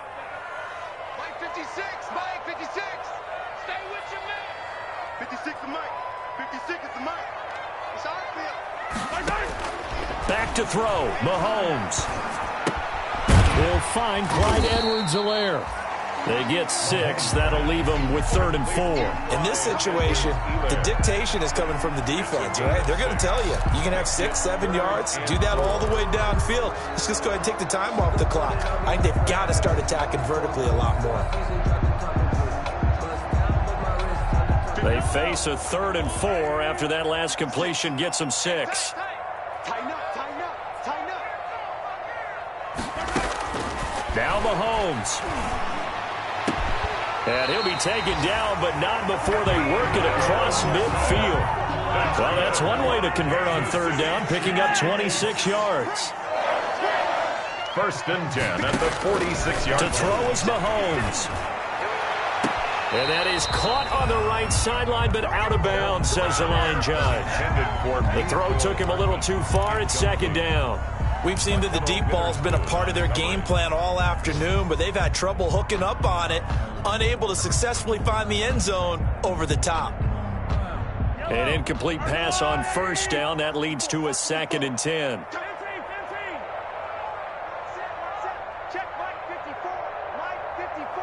56, Mike 56. Stay with your man. 56 is Mike. 56 is the Mike. It's our field. Back to throw. Mahomes. Will find Clyde Edwards-Helaire. They get 6. That'll leave them with 3rd and 4. In this situation, the dictation is coming from the defense, right? They're going to tell you, you can have 6, 7 yards, do that all the way downfield. Let's just go ahead and take the time off the clock. I think they've got to start attacking vertically a lot more. They face a 3rd and 4 after that last completion gets them 6. Tighten up, tighten up, tighten up. Now Mahomes. And he'll be taken down, but not before they work it across midfield. Well, that's one way to convert on 3rd down, picking up 26 yards. 1st and 10 at the 46-yard line. To throw is Mahomes. And that is caught on the right sideline, but out of bounds, says the line judge. The throw took him a little too far. It's 2nd down. We've seen that the deep ball's been a part of their game plan all afternoon, but they've had trouble hooking up on it, unable to successfully find the end zone over the top. An incomplete pass on 1st down. That leads to a 2nd and 10. 15. Check Mike 54. Mike 54.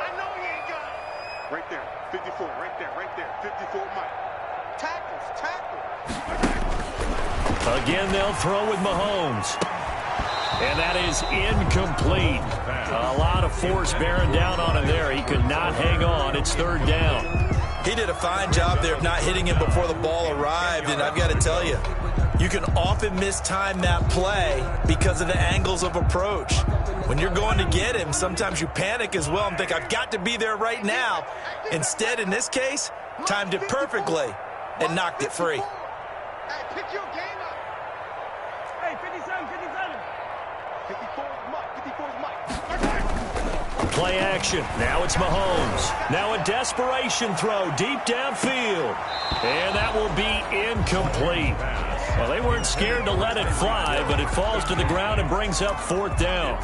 I know he ain't got it. Right there. 54. Right there. Right there. 54 Mike. Tackles. Tackles. Again, they'll throw with Mahomes. And that is incomplete. A lot of force bearing down on him there. He could not hang on. It's 3rd down. He did a fine job there of not hitting him before the ball arrived, and I've got to tell you, you can often mistime that play because of the angles of approach. When you're going to get him, sometimes you panic as well and think, I've got to be there right now. Instead, in this case, timed it perfectly and knocked it free. Hey, pick your game up. Hey, 57, 57. 54 is Mike. 54 is Mike. Play action. Now it's Mahomes. Now a desperation throw deep downfield. And that will be incomplete. Well, they weren't scared to let it fly, but it falls to the ground and brings up 4th down.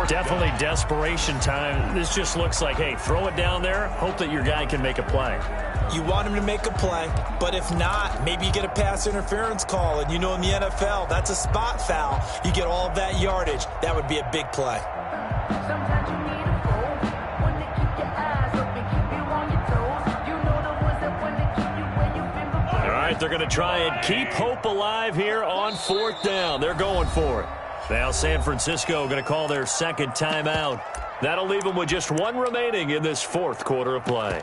Definitely desperation time. This just looks like, hey, throw it down there, hope that your guy can make a play. You want him to make a play, but if not, maybe you get a pass interference call, and in the NFL, that's a spot foul. You get all of that yardage. That would be a big play. Sometimes you need a fool, one to keep your eyes open, keep you on your toes. You know the ones that want to keep you where you've been before. All right, they're going to try and keep hope alive here on 4th down. They're going for it. Now San Francisco going to call their second timeout. That'll leave them with just 1 remaining in this 4th quarter of play.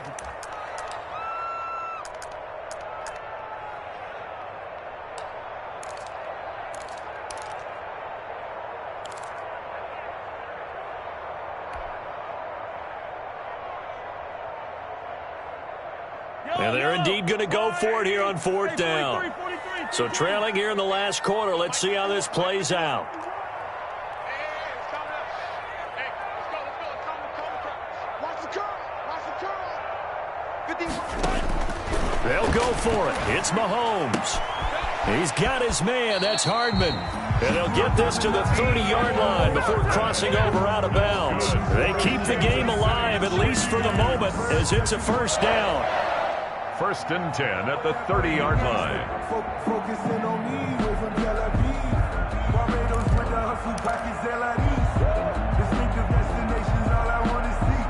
And they're indeed going to go for it here on 4th down. So trailing here in the last quarter. Let's see how this plays out. They'll go for it. It's Mahomes. He's got his man. That's Hardman. And they'll get this to the 30-yard line before crossing over out of bounds. They keep the game alive, at least for the moment, as it's a 1st down. 1st and 10 at the 30-yard line. Focusing on me, way from Tel Aviv. Barbados with the hustle package Zelaris. Distinctive destinations, all I want to see.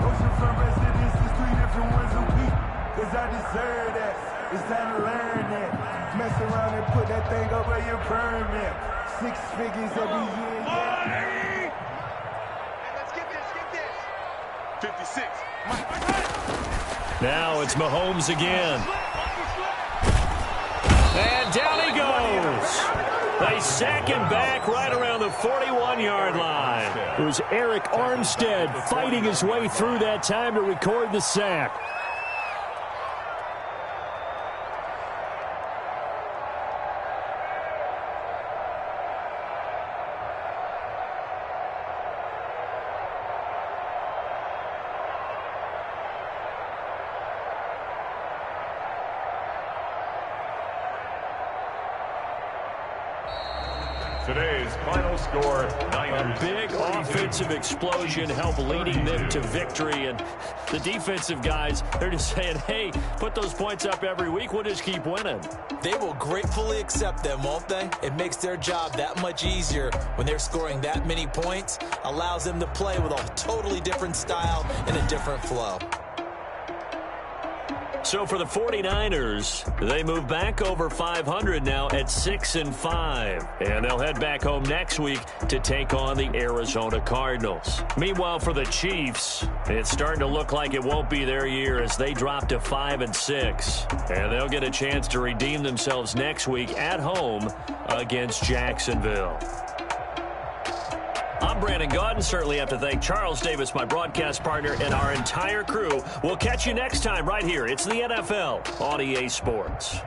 Oceanfront residences, 3 different ones a week. Cause I deserve that. It's time to learn that. Mess around and put that thing up where your permit. 6 figures every year. Hey, let's get this. 56. Now it's Mahomes again. And down he goes. They sack him back right around the 41-yard line. It was Eric Armstead fighting his way through that time to record the sack. Today's final score, Niners. A big offensive explosion helped leading them to victory. And the defensive guys, they're just saying, hey, put those points up every week. We'll just keep winning. They will gratefully accept them, won't they? It makes their job that much easier when they're scoring that many points. Allows them to play with a totally different style and a different flow. So for the 49ers, they move back over 500 now at 6-5. And they'll head back home next week to take on the Arizona Cardinals. Meanwhile, for the Chiefs, it's starting to look like it won't be their year as they drop to 5-6. And they'll get a chance to redeem themselves next week at home against Jacksonville. I'm Brandon Gaudin. Certainly have to thank Charles Davis, my broadcast partner, and our entire crew. We'll catch you next time right here. It's the NFL on EA Sports.